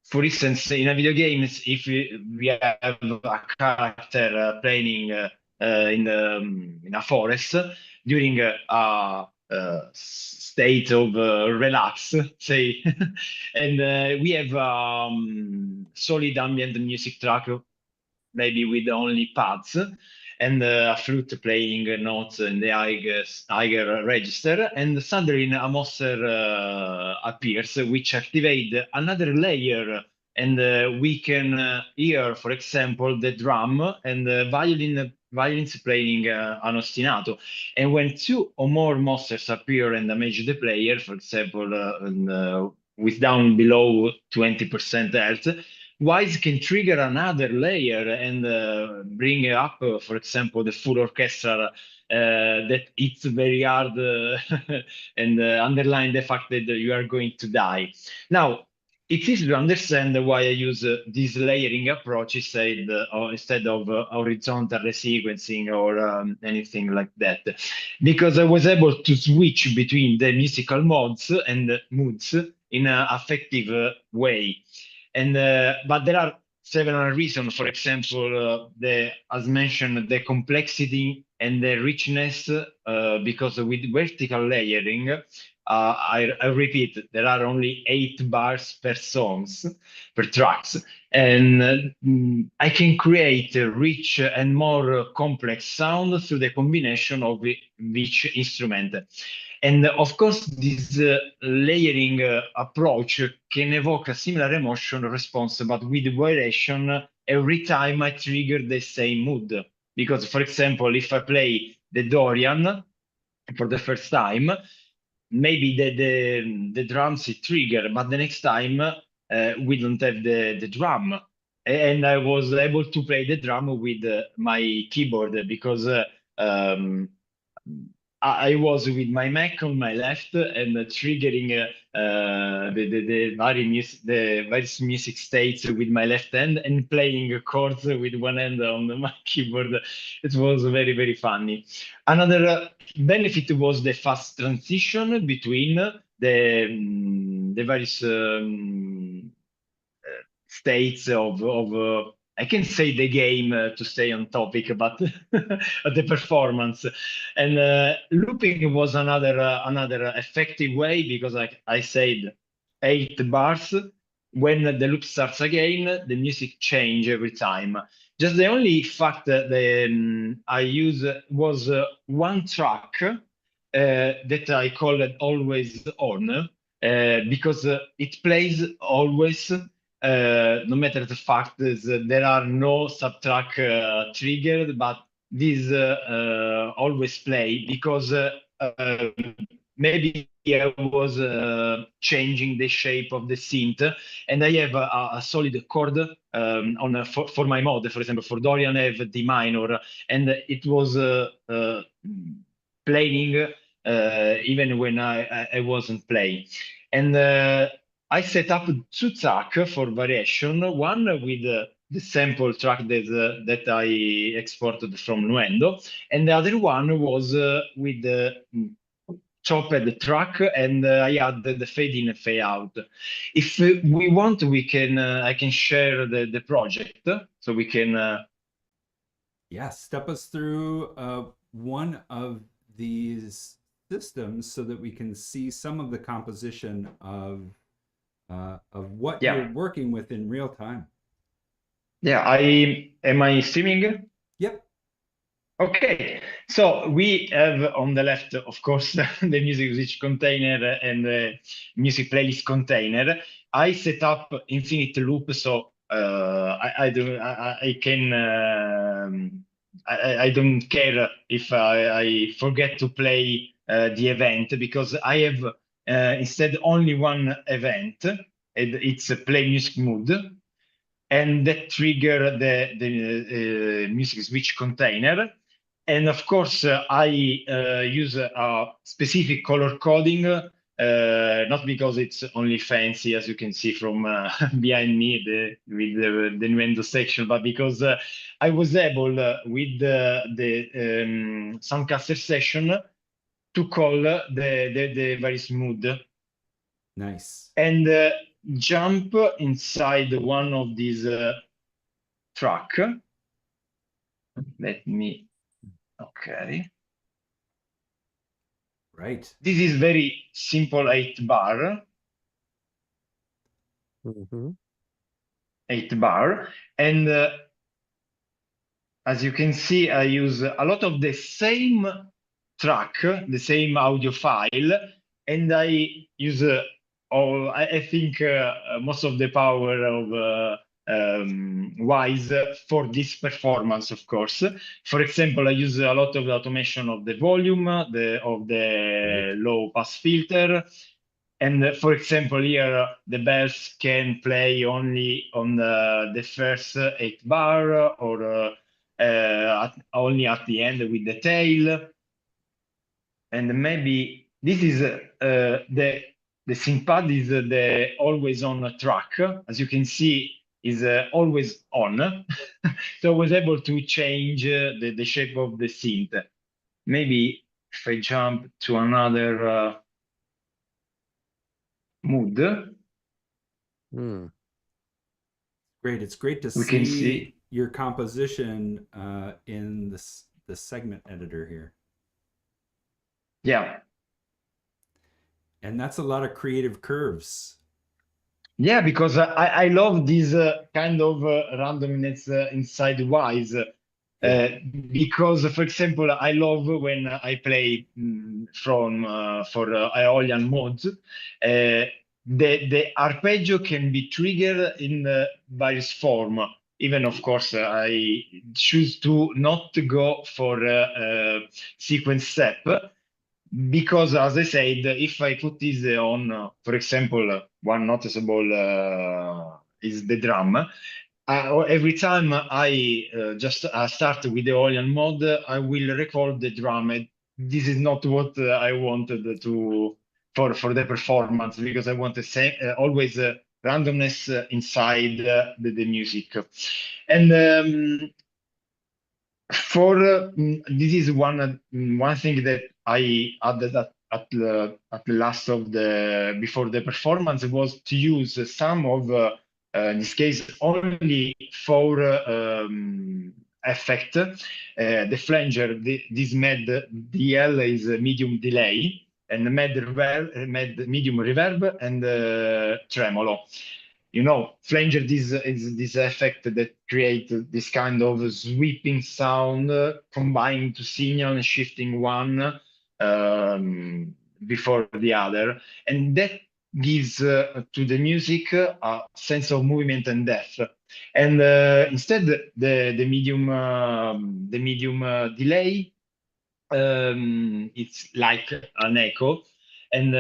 Speaker 6: for instance, in a video game, if we have a character playing in a forest during a state of relax, say, and we have solid ambient music track, maybe with only pads, and a flute playing notes in the higher register, and suddenly a monster appears, which activates another layer, and we can hear, for example, the drum and the violin violins playing an ostinato. And when two or more monsters appear and damage the player, for example, with down below 20% health, Wise can trigger another layer and bring up, for example, the full orchestra that it's very hard and underline the fact that you are going to die. Now, it's easy to understand why I use this layering approach instead of horizontal resequencing or anything like that, because I was able to switch between the musical modes and moods in an effective way. And but there are several reasons. For example, as mentioned, the complexity and the richness, because with vertical layering, I repeat, there are only 8 bars per songs, per tracks, and I can create a rich and more complex sound through the combination of each instrument. And of course, this layering approach can evoke a similar emotion response, but with variation every time I trigger the same mood. Because, for example, if I play the Dorian for the first time, maybe the drums is trigger, but the next time we don't have the drum. And I was able to play the drum with my keyboard because I was with my Mac on my left and triggering the various music states with my left hand and playing chords with one hand on my keyboard. It was very, very funny. Another benefit was the fast transition between the various states of I can say the game to stay on topic, but the performance. And looping was another effective way because I said 8 bars. When the loop starts again, the music change every time. Just the only fact that I use was one track that I called always on because it plays always no matter the fact that there are no subtrack triggered, but this always play because maybe I was changing the shape of the synth, and I have a solid chord for my mode. For example, for Dorian, I have D minor, and it was playing even when I wasn't playing. And I set up 2 tracks for variation. One with the sample track that I exported from Nuendo, and the other one was with the chopped track, and I added the fade in and fade out. If we want, we can. I can share the project, so we can.
Speaker 1: Yeah, step us through one of these systems so that we can see some of the composition of what you're working with in real time.
Speaker 6: Yeah, am I streaming?
Speaker 1: Yep.
Speaker 6: Okay, so we have on the left, of course, the music switch container and the music playlist container. I set up infinite loop, so I don't care if I forget to play the event because I have instead only one event, and it's a play music mood, and that trigger the music switch container. And of course, I use a specific color coding, not because it's only fancy, as you can see from behind me with the Nuendo section, but because I was able with the Soundcaster session to call the various mood.
Speaker 1: Nice.
Speaker 6: And jump inside one of these track. Let me. Okay.
Speaker 1: Right.
Speaker 6: This is very simple 8 bar. 8 bar. And as you can see, I use a lot of the same track, the same audio file, and I use I think most of the power of Wise for this performance, of course. For example, I use a lot of the automation of the volume, of the low pass filter. And for example, here the bells can play only on the first 8 bar or only at the end with the tail. And maybe this is the sync pad is the always on track. As you can see, is always on. So I was able to change the shape of the synth. Maybe if I jump to another mood,
Speaker 1: Great. It's great to
Speaker 6: we can
Speaker 1: see
Speaker 6: see
Speaker 1: your composition in the segment editor here.
Speaker 6: yeah.
Speaker 1: And that's a lot of creative curves.
Speaker 6: Yeah, because I love this kind of randomness inside Wise. Because, for example, I love when I play for Aeolian modes, the arpeggio can be triggered in various form. Even, of course, I choose to not go for sequence step. Because, as I said, if I put this on, for example, one noticeable is the drum. Every time I just start with the Aeolian mode, I will record the drum. And this is not what I wanted to for the performance, because I want to say always randomness inside the music. And this is one thing that I added at the last of before the performance was to use some of in this case only for effect. The flanger, this med DL is a medium delay, and the med medium reverb and tremolo. You know, flanger is this effect that creates this kind of sweeping sound combined to signal and shifting one before the other, and that gives to the music a sense of movement and depth. And instead, the medium delay, it's like an echo, and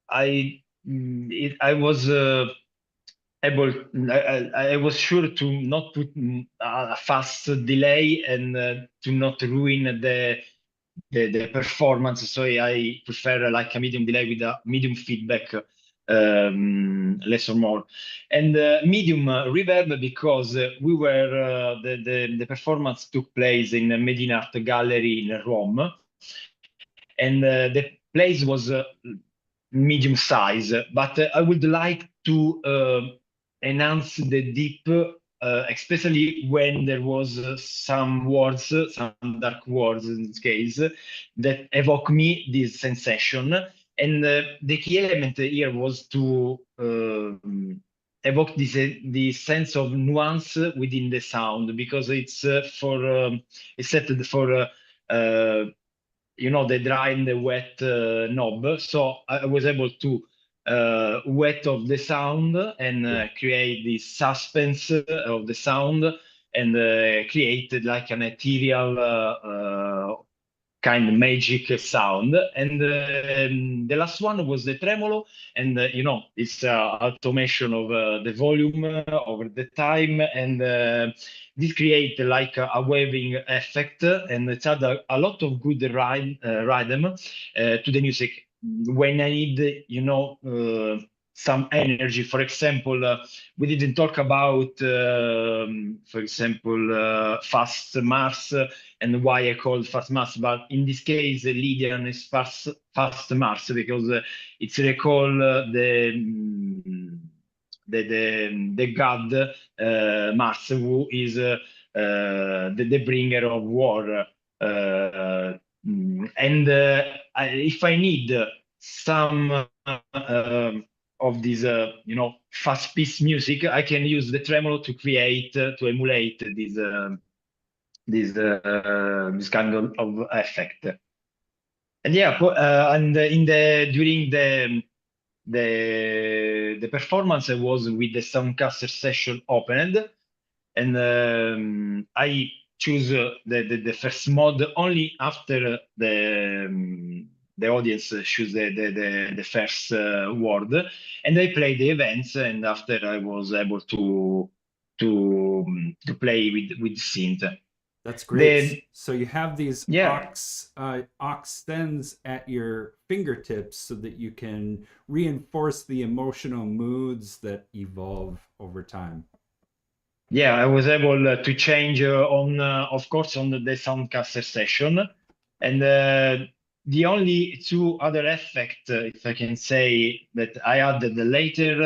Speaker 6: I was I was sure to not put a fast delay and to not ruin the performance. So I prefer like a medium delay with a medium feedback, less or more, and medium reverb because we were the performance took place in the Medina Art Gallery in Rome, and the place was medium size, but I would like to enhance the deep, especially when there was some words, some dark words in this case, that evoke me this sensation. And the key element here was to evoke this sense of nuance within the sound, because it's it's set for the dry and the wet knob. So I was able to wet of the sound and create this suspense of the sound and created like an ethereal kind of magic sound. And the last one was the tremolo, and it's automation of the volume over the time, and this create like a waving effect, and it had a lot of good rhythm to the music when I need some energy. For example, we didn't talk about for example fast Mars and why I called fast Mars, but in this case Lydian is fast Mars because it's recall the god Mars, who is the bringer of war, and if I need some of this fast piece music, I can use the tremolo to create to emulate this kind of effect. And yeah, and during the performance was with the Soundcaster session opened, and I choose the first mode only after the audience choose the first word, and I play the events, and after I was able to play with synth.
Speaker 1: That's great.
Speaker 6: The-
Speaker 1: So you have these
Speaker 6: Yeah.
Speaker 1: aux sends at your fingertips so that you can reinforce the emotional moods that evolve over time.
Speaker 6: Yeah, I was able to change of course, on the Soundcaster session, and the only two other effects, if I can say, that I added later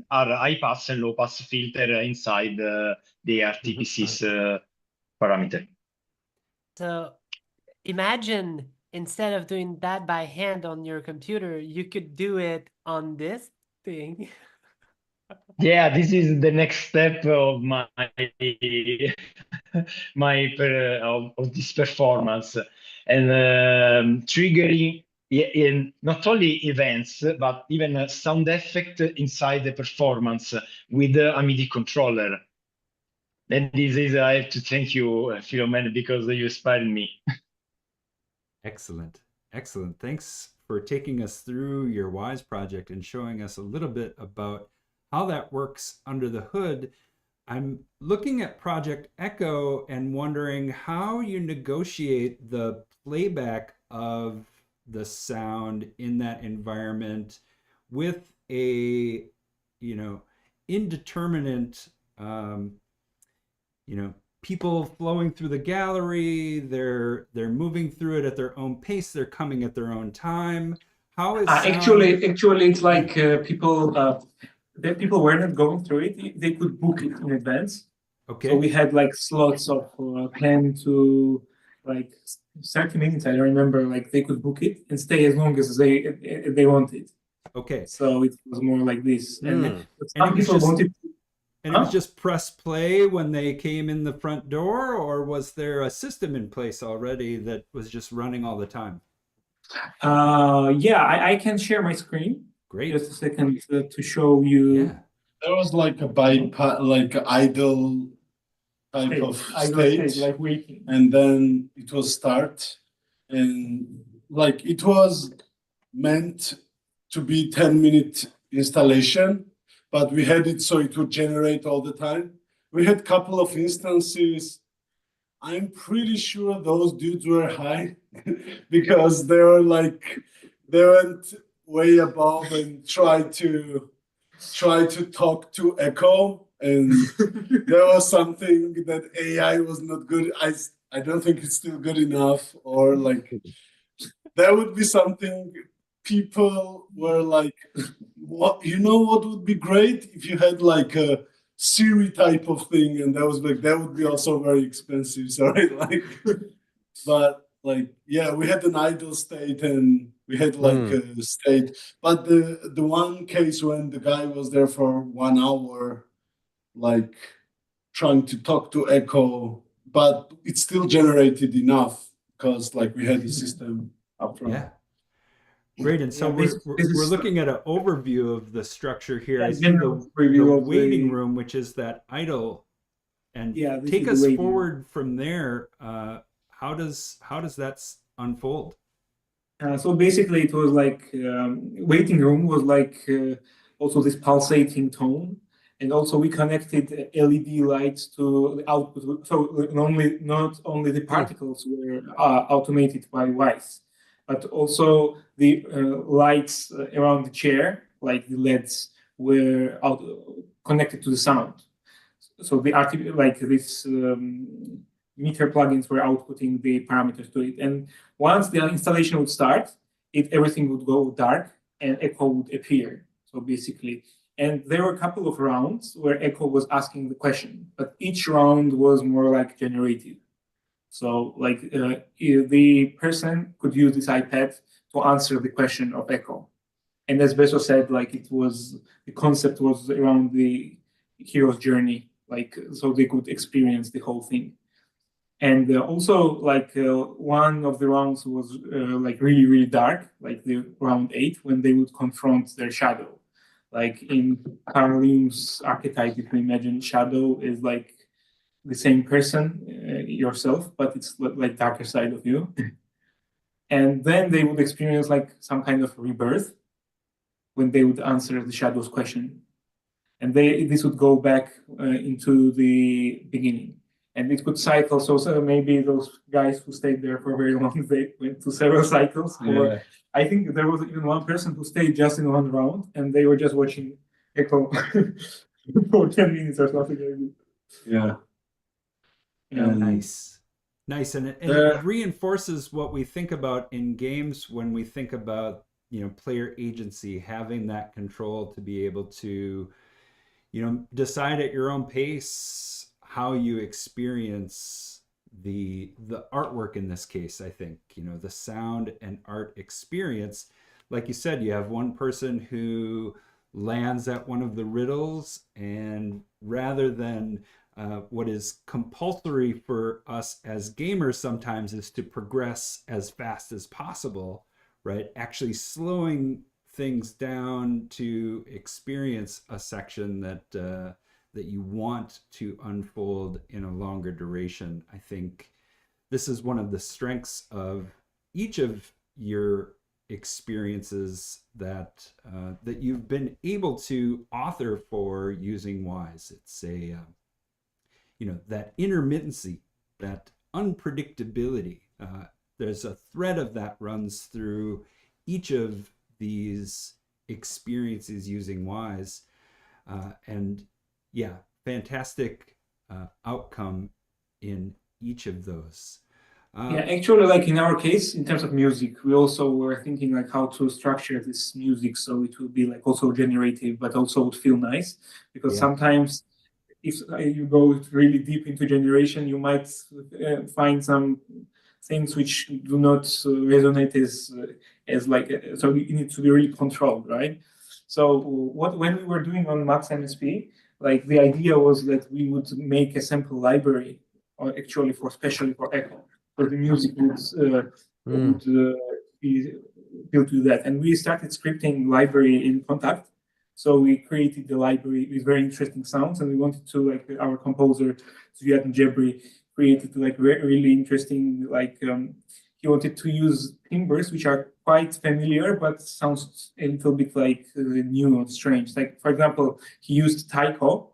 Speaker 6: are high pass and low pass filter inside the RTPC's parameter.
Speaker 2: So imagine instead of doing that by hand on your computer, you could do it on this thing.
Speaker 6: Yeah, this is the next step of my of this performance, and triggering in not only events but even a sound effect inside the performance with a MIDI controller. And this is, I have to thank you, Philomène, because you inspired me.
Speaker 1: Excellent. Excellent. Thanks for taking us through your Wwise project and showing us a little bit about how that works under the hood. I'm looking at Project Echo and wondering how you negotiate the playback of the sound in that environment with a, indeterminate, people flowing through the gallery. They're moving through it at their own pace. They're coming at their own time. How is sound...
Speaker 5: actually it's like the people were not going through it. They could book it in advance.
Speaker 1: Okay.
Speaker 5: So we had like slots of 10 to like 30 minutes. I don't remember. Like they could book it and stay as long as they wanted.
Speaker 1: Okay.
Speaker 5: So it was more like this. And
Speaker 1: some
Speaker 5: people wanted.
Speaker 1: And it was just press play when they came in the front door, or was there a system in place already that was just running all the time?
Speaker 5: Yeah, I can share my screen.
Speaker 1: Great.
Speaker 5: Just a second to show you.
Speaker 1: Yeah.
Speaker 4: There was like a idle type of state,
Speaker 5: like waiting.
Speaker 4: And then it was start, and like it was meant to be 10-minute installation, but we had it so it would generate all the time. We had a couple of instances. I'm pretty sure those dudes were high because they went way above and tried to talk to Echo, and there was something that AI was not good. I don't think it's still good enough, or like there would be something. People were like, what would be great if you had like a Siri type of thing, and that would be also very expensive. Sorry, but yeah, we had an idle state and we had a state. But the one case when the guy was there for 1 hour, like trying to talk to Echo, but it still generated enough because we had the system up front.
Speaker 1: Yeah. Great, and so we're looking at an overview of the structure here.
Speaker 5: Yeah,
Speaker 1: I see the waiting room, which is that idle. And take us forward from there. How does that unfold?
Speaker 5: So basically, it was like waiting room was like also this pulsating tone, and also we connected LED lights to the output. So not only the particles were automated by Wwise, but also the lights around the chair, like the LEDs, were connected to the sound. So the this meter plugins were outputting the parameters to it. And once the installation would start, everything would go dark and Echo would appear. So basically, and there were a couple of rounds where Echo was asking the question, but each round was more like generative. So the person could use this iPad to answer the question of Echo. And as Beso said, the concept was around the hero's journey, so they could experience the whole thing. And also, like one of the rounds was like really, really dark, like the round 8, when they would confront their shadow. Like in Carlo's archetype, you can imagine shadow is like the same person, yourself, but it's like darker side of you. And then they would experience like some kind of rebirth when they would answer the shadow's question. And this would go back into the beginning. And it could cycle. So maybe those guys who stayed there for very long, they went to several cycles. Or I think there was even one person who stayed just in one round, and they were just watching Echo for 10 minutes or something.
Speaker 4: Yeah.
Speaker 1: Nice. And it reinforces what we think about in games when we think about, player agency, having that control to be able to, decide at your own pace how you experience the artwork in this case. I think, the sound and art experience. Like you said, you have one person who lands at one of the riddles, and rather than what is compulsory for us as gamers sometimes is to progress as fast as possible, right? Actually slowing things down to experience a section that you want to unfold in a longer duration. I think this is one of the strengths of each of your experiences that you've been able to author for using Wwise. It's a that intermittency, that unpredictability. There's a thread of that runs through each of these experiences using Wwise, and yeah, fantastic outcome in each of those.
Speaker 5: Yeah, actually, like in our case, in terms of music, we also were thinking like how to structure this music so it would be like also generative, but also would feel nice. Because sometimes if you go really deep into generation, you might find some things which do not resonate as like, so it needs to be really controlled, right? So when we were doing on Max MSP, like the idea was that we would make a sample library, or actually especially for Echo, so the music would be built to that. And we started scripting library in Contact. So we created the library with very interesting sounds, and we wanted to, like, our composer, Ziad Jebri, created like really interesting, like he wanted to use timbres which are quite familiar but sounds a little bit like new and strange. Like, for example, he used taiko,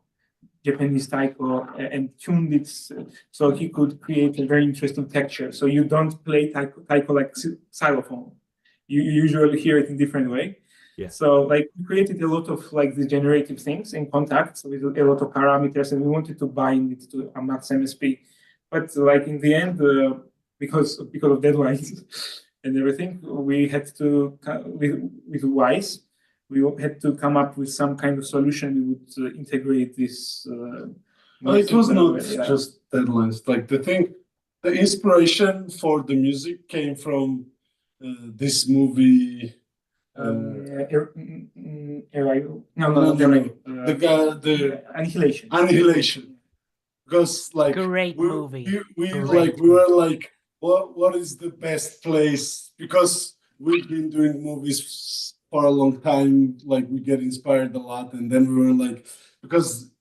Speaker 5: Japanese taiko, and tuned it so he could create a very interesting texture. So you don't play taiko like xylophone. You usually hear it in different way.
Speaker 1: Yeah.
Speaker 5: So like we created a lot of like the generative things in Contact with a lot of parameters, and we wanted to bind it to a Max MSP. But like in the end, because of deadlines and everything, we had to with Wwise, we had to come up with some kind of solution. We would integrate this.
Speaker 4: It was not just deadlines. Like the inspiration for the music came from this movie. Annihilation. Because like
Speaker 2: great movie.
Speaker 4: We were like, what is the best place? Because we've been doing movies for a long time, like we get inspired a lot, and then we were like, because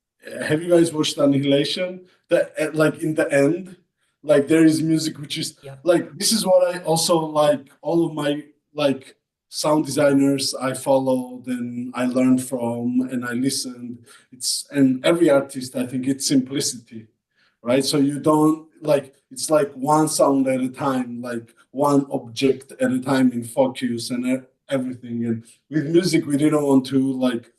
Speaker 4: have you guys watched Annihilation? That like in the end, like there is music which is like, this is what I also like, all of my like sound designers I followed and I learned from and I listened. And every artist, I think it's simplicity, right? So you don't like, it's like one sound at a time, like one object at a time in focus and everything. And with music, we didn't want to like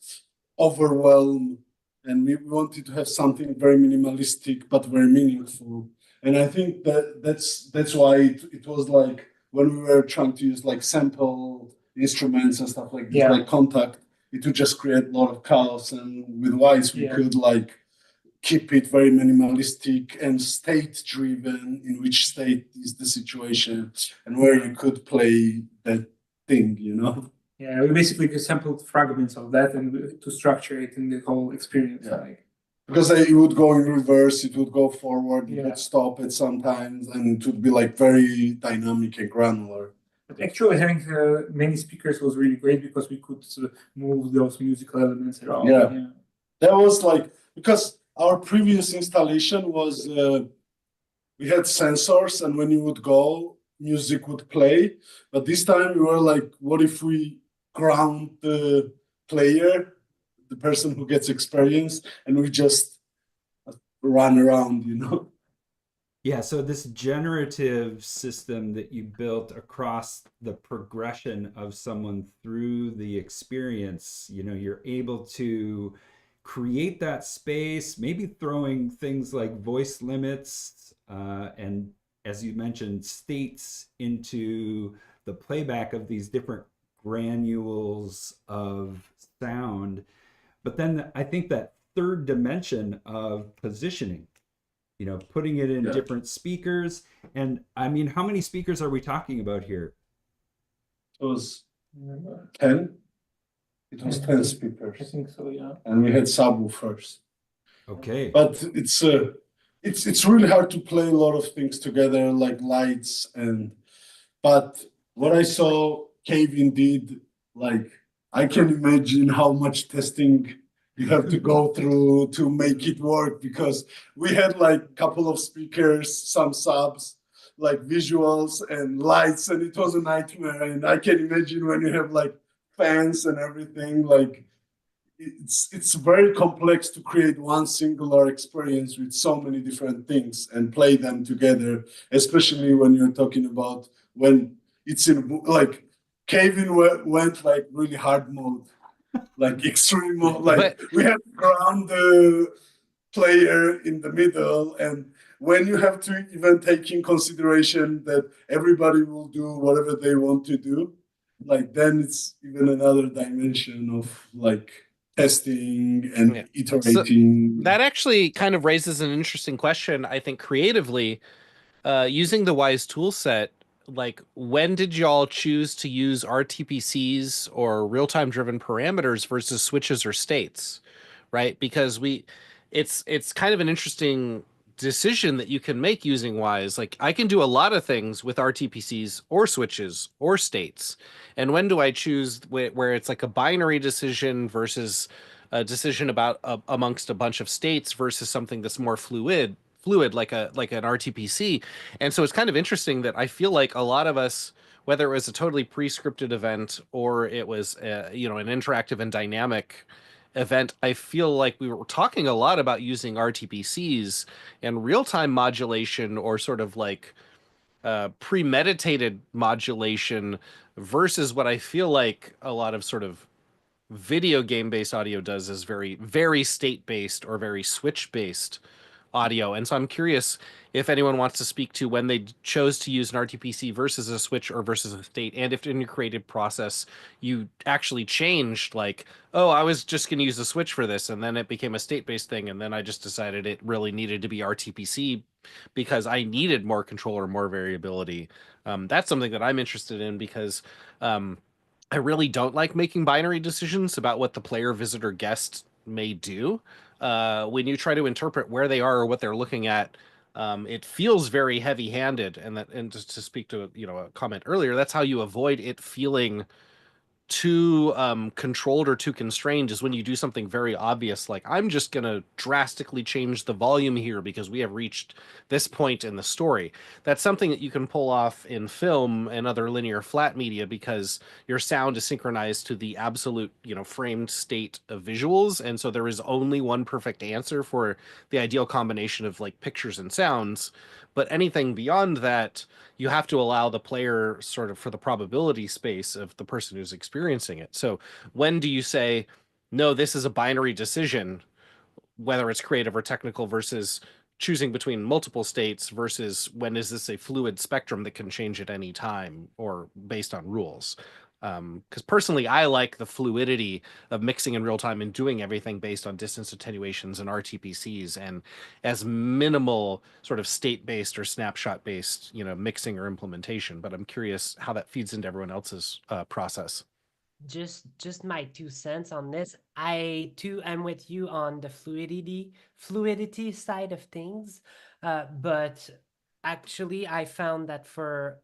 Speaker 4: overwhelm, and we wanted to have something very minimalistic but very meaningful. And I think that's why it was like, when we were trying to use like sample instruments and stuff like this, like Contact, it would just create a lot of chaos. And with Wwise, we could like keep it very minimalistic and state driven, in which state is the situation and where you could play that thing, you know?
Speaker 5: Yeah, we basically sampled fragments of that and to structure it in the whole experience. Like.
Speaker 4: because it would go in reverse, it would go forward, it
Speaker 5: Yeah.
Speaker 4: would stop it sometimes, and it would be like very dynamic and granular.
Speaker 5: But actually, having many speakers was really great because we could move those musical elements around.
Speaker 4: Yeah. That was like, because our previous installation was we had sensors, and when you would go, music would play. But this time we were like, what if we ground the player, the person who gets experience, and we just run around, you know?
Speaker 1: Yeah, so this generative system that you built across the progression of someone through the experience, you know, you're able to create that space, maybe throwing things like voice limits and, as you mentioned, states into the playback of these different granules of sound. But then I think that third dimension of positioning, you know, putting it in
Speaker 4: Yeah.
Speaker 1: different speakers. And I mean, how many speakers are we talking about here?
Speaker 4: It was 10. It was 10
Speaker 5: I
Speaker 4: speakers,
Speaker 5: think so, yeah.
Speaker 4: and we had subwoofers.
Speaker 1: Okay.
Speaker 4: But it's really hard to play a lot of things together, like lights and. But what I saw Kevin did, like I can imagine how much testing you have to go through to make it work, because we had like a couple of speakers, some subs, like visuals and lights, and it was a nightmare. And I can imagine when you have like fans and everything, like it's very complex to create one singular experience with so many different things and play them together, especially when you're talking about when it's in like Kevin went like really hard mode, like extreme mode, like we have to ground the player in the middle, and when you have to even take in consideration that everybody will do whatever they want to do, like then it's even another dimension of like testing and
Speaker 3: Yeah.
Speaker 4: iterating.
Speaker 3: So that actually kind of raises an interesting question, I think, creatively. Using the Wwise toolset, like when did y'all choose to use RTPCs or real-time driven parameters versus switches or states, right? Because it's kind of an interesting decision that you can make using Wwise. Like I can do a lot of things with RTPCs or switches or states. And when do I choose where it's like a binary decision versus a decision about amongst a bunch of states versus something that's more fluid like an RTPC. And so it's kind of interesting that I feel like a lot of us, whether it was a totally pre-scripted event or it was you know, an interactive and dynamic event, I feel like we were talking a lot about using RTPCs and real-time modulation or sort of like premeditated modulation versus what I feel like a lot of sort of video game based audio does is very state based or very switch based audio. And so I'm curious if anyone wants to speak to when they chose to use an RTPC versus a switch or versus a state, and if in your creative process you actually changed, like, oh, I was just going to use a switch for this, and then it became a state-based thing, and then I just decided it really needed to be RTPC because I needed more control or more variability. That's something that I'm interested in because I really don't like making binary decisions about what the player, visitor, guest may do. When you try to interpret where they are or what they're looking at, it feels very heavy-handed. And just to speak to a comment earlier, that's how you avoid it feeling too controlled or too constrained, is when you do something very obvious, like I'm just going to drastically change the volume here because we have reached this point in the story. That's something that you can pull off in film and other linear flat media because your sound is synchronized to the absolute, framed state of visuals. And so there is only one perfect answer for the ideal combination of like pictures and sounds. But anything beyond that, you have to allow the player sort of for the probability space of the person who's experiencing it. So when do you say, no, this is a binary decision, whether it's creative or technical, versus choosing between multiple states versus when is this a fluid spectrum that can change at any time or based on rules? Because personally, I like the fluidity of mixing in real time and doing everything based on distance attenuations and RTPCs and as minimal sort of state-based or snapshot-based, mixing or implementation. But I'm curious how that feeds into everyone else's process.
Speaker 2: just my 2 cents on this. I too am with you on the fluidity side of things, but actually I found that for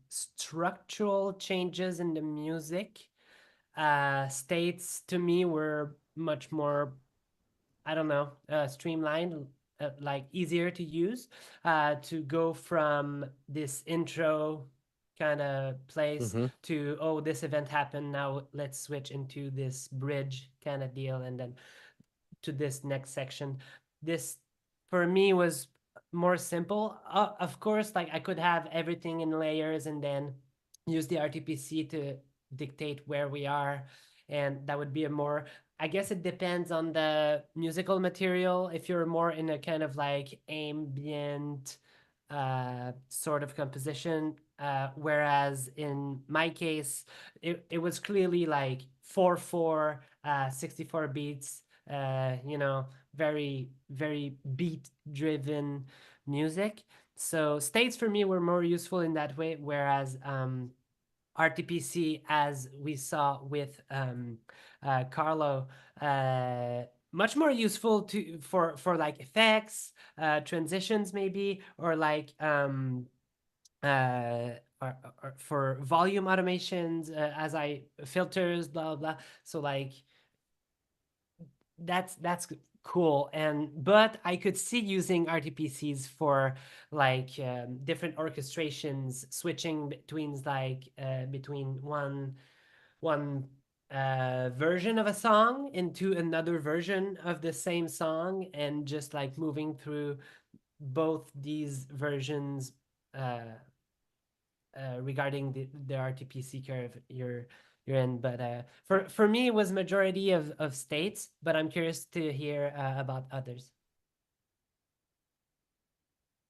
Speaker 2: structural changes in the music, states to me were much more, I don't know, streamlined, like easier to use, to go from this intro kind of place
Speaker 3: Mhm.
Speaker 2: to, oh, this event happened, now let's switch into this bridge kind of deal, and then to this next section. This for me was more simple. Of course, like I could have everything in layers and then use the RTPC to dictate where we are, and that would be a more, I guess it depends on the musical material. If you're more in a kind of like ambient sort of composition, whereas in my case, it was clearly like 4/4, 64 beats, you know, very, very beat driven music. So states for me were more useful in that way, whereas RTPC, as we saw with Carlo, much more useful to for like effects, transitions maybe, or like or for volume automations, as I filters, blah blah. So like that's cool, and but I could see using RTPCs for like different orchestrations, switching between like between one version of a song into another version of the same song, and just like moving through both these versions, regarding the RTPC curve you're in. But for me, it was majority of states, but I'm curious to hear about others.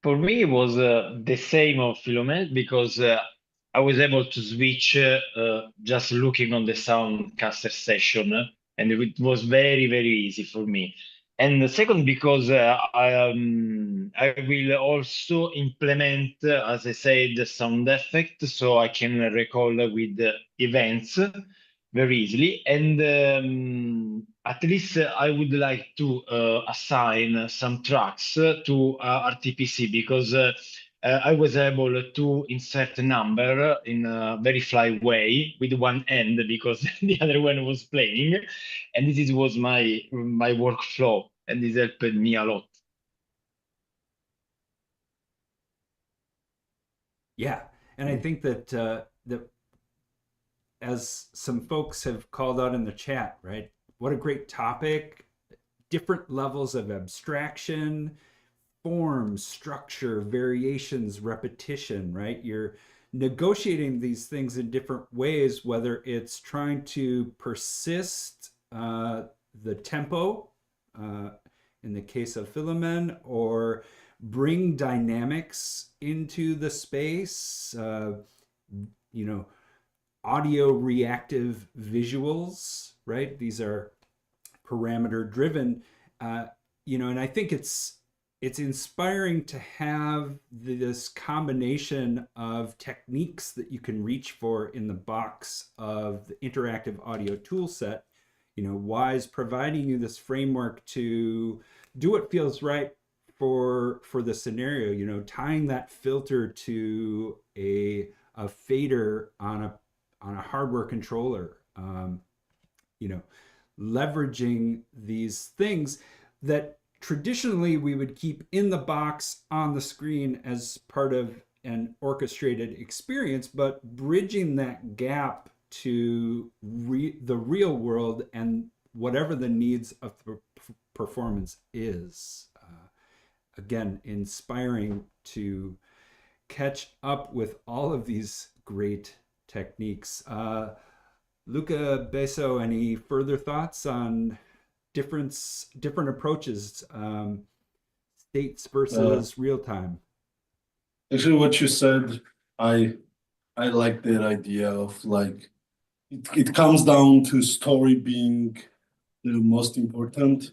Speaker 6: For me, it was the same of Philomène because I was able to switch just looking on the Soundcaster session, and it was very, very easy for me. And the second, because I will also implement, as I said, the sound effect, so I can recall with events very easily. And at least I would like to assign some tracks to RTPC because I was able to insert a number in a very fly way with one hand because the other one was playing, and this was my workflow, and this helped me a lot.
Speaker 1: Yeah, and I think that that as some folks have called out in the chat, right? What a great topic. Different levels of abstraction, form, structure, variations, repetition, right? You're negotiating these things in different ways, whether it's trying to persist the tempo, in the case of Philomène, or bring dynamics into the space, you know, audio reactive visuals, right? These are parameter driven, you know, and I think it's inspiring to have this combination of techniques that you can reach for in the box of the interactive audio tool set. You know, Wwise providing you this framework to do what feels right for the scenario, you know, tying that filter to a fader on a hardware controller, you know, leveraging these things that traditionally we would keep in the box on the screen as part of an orchestrated experience, but bridging that gap to the real world and whatever the needs of the performance is. Again, inspiring to catch up with all of these great techniques. Luka, Beso, any further thoughts on different approaches, states versus real time?
Speaker 4: Actually, what you said, I like that idea of like it comes down to story being the most important.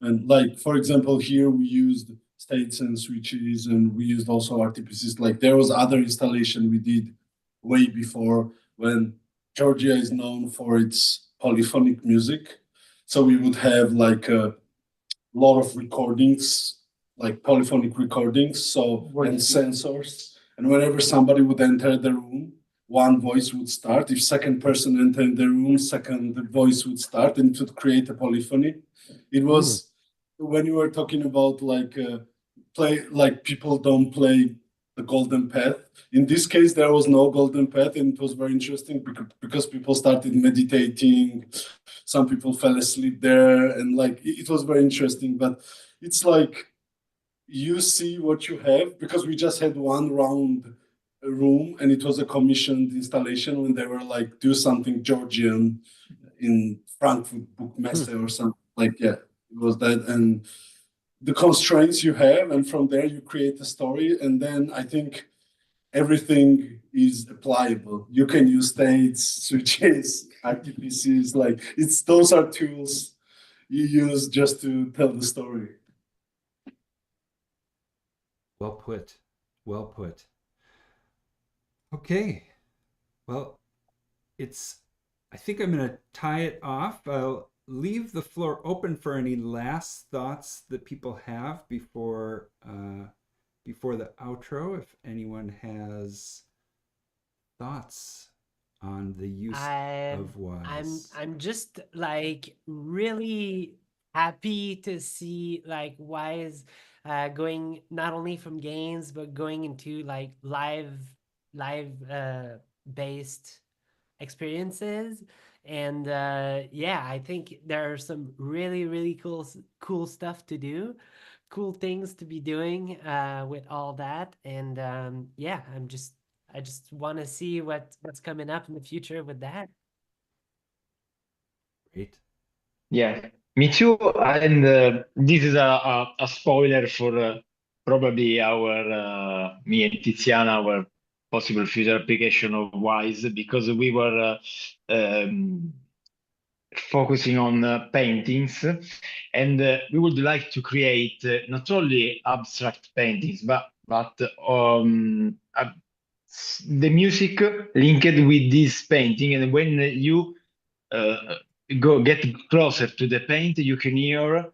Speaker 4: And like, for example, here we used states and switches, and we used also RTPCs. Like there was other installation we did way before when Georgia is known for its polyphonic music. So we would have like a lot of recordings, like polyphonic recordings, so and sensors. And whenever somebody would enter the room, one voice would start. If second person entered the room, second voice would start, and it would create a polyphony. It was when you were talking about like play, like people don't play the golden path. In this case, there was no golden path, and it was very interesting because people started meditating. Some people fell asleep there, and like it was very interesting. But it's like you see what you have because we just had one round room, and it was a commissioned installation when they were like do something Georgian in Frankfurt Bookmesse or something like it was that. And the constraints you have, and from there you create a story, and then I think everything is applicable. You can use states, switches, RTPCs, like it's those are tools you use just to tell the story.
Speaker 1: Well put. Well put. Okay. Well, I think I'm going to tie it off. I'll leave the floor open for any last thoughts that people have before the outro. If anyone has thoughts on the use of Wwise.
Speaker 2: I'm just like really happy to see like Wwise going not only from games but going into like live based experiences. And yeah, I think there are some really cool stuff to do, cool things to be doing with all that. And yeah, I just want to see what's coming up in the future with that.
Speaker 1: Great.
Speaker 6: Yeah, me too. And this is a spoiler for probably our me and Tiziana, our possible future application of Wise, because we were focusing on paintings, and we would like to create not only abstract paintings, but the music linked with this painting. And when you get closer to the paint, you can hear,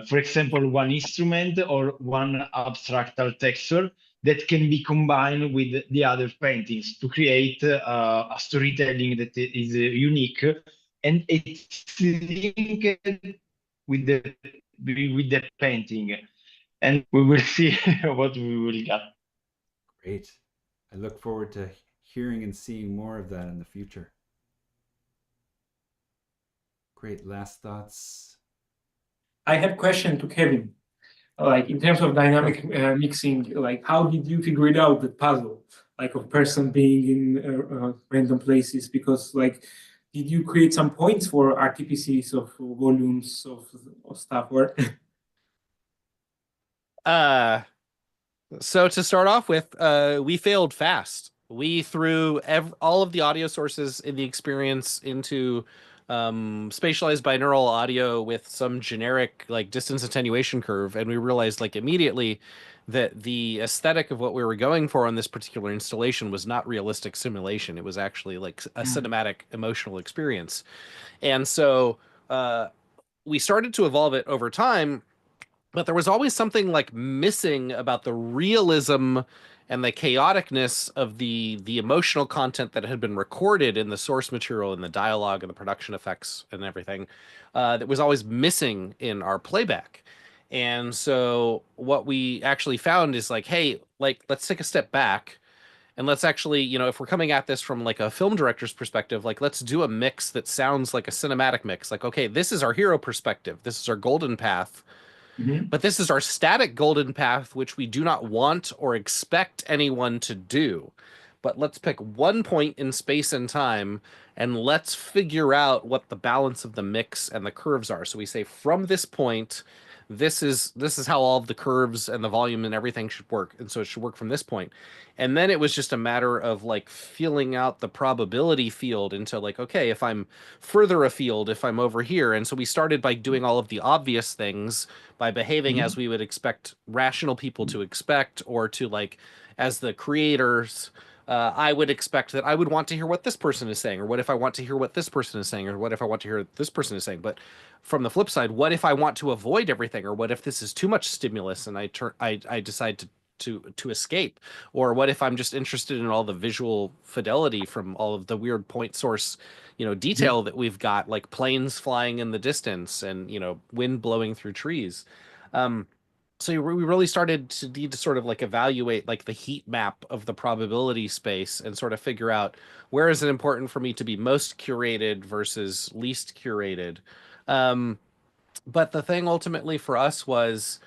Speaker 6: for example, one instrument or one abstractal texture that can be combined with the other paintings to create a storytelling that is unique, and it's linked with the painting, and we will see what we will get.
Speaker 1: Great. I look forward to hearing and seeing more of that in the future. Great. Last thoughts?
Speaker 5: I have a question to Kevin. Like in terms of dynamic mixing, like how did you figure it out, the puzzle, like of person being in random places? Because like, did you create some points for RTPCs of volumes of stuff? Or
Speaker 3: So to start off with, we failed fast. We threw all of the audio sources in the experience into spatialized binaural audio with some generic like distance attenuation curve, and we realized like immediately that the aesthetic of what we were going for on this particular installation was not realistic simulation. It was actually like a cinematic emotional experience. And so we started to evolve it over time, but there was always something like missing about the realism and the chaoticness of the emotional content that had been recorded in the source material and the dialogue and the production effects and everything that was always missing in our playback. And so what we actually found is like, hey, like let's take a step back and let's actually, you know, if we're coming at this from like a film director's perspective, like let's do a mix that sounds like a cinematic mix. Like, okay, this is our hero perspective. This is our golden path. But this is our static golden path, which we do not want or expect anyone to do. But let's pick one point in space and time, and let's figure out what the balance of the mix and the curves are. So we say from this point, this is how all of the curves and the volume and everything should work. And so it should work from this point. And then it was just a matter of like filling out the probability field into like, okay, if I'm further afield, if I'm over here. And so we started by doing all of the obvious things, by behaving as we would expect rational people to expect, or to like, as the creators I would expect that I would want to hear what this person is saying, or what if I want to hear what this person is saying, or what if I want to hear what this person is saying. But from the flip side, what if I want to avoid everything, or what if this is too much stimulus and I decide to escape, or what if I'm just interested in all the visual fidelity from all of the weird point source, detail that we've got, like planes flying in the distance and wind blowing through trees. So we really started to need to sort of like evaluate like the heat map of the probability space and sort of figure out where is it important for me to be most curated versus least curated. But the thing ultimately for us was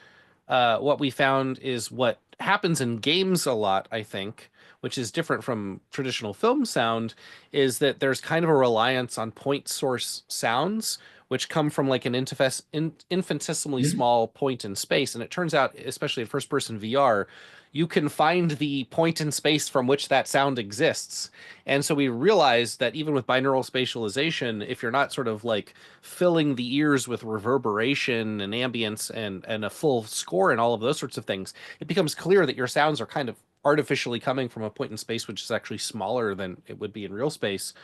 Speaker 3: what we found is what happens in games a lot, I think, which is different from traditional film sound, is that there's kind of a reliance on point source sounds, which come from like an infinitesimally small point in space. And it turns out, especially in first person VR, you can find the point in space from which that sound exists. And so we realized that even with binaural spatialization, if you're not sort of like filling the ears with reverberation and ambience and a full score and all of those sorts of things, it becomes clear that your sounds are kind of artificially coming from a point in space which is actually smaller than it would be in real space.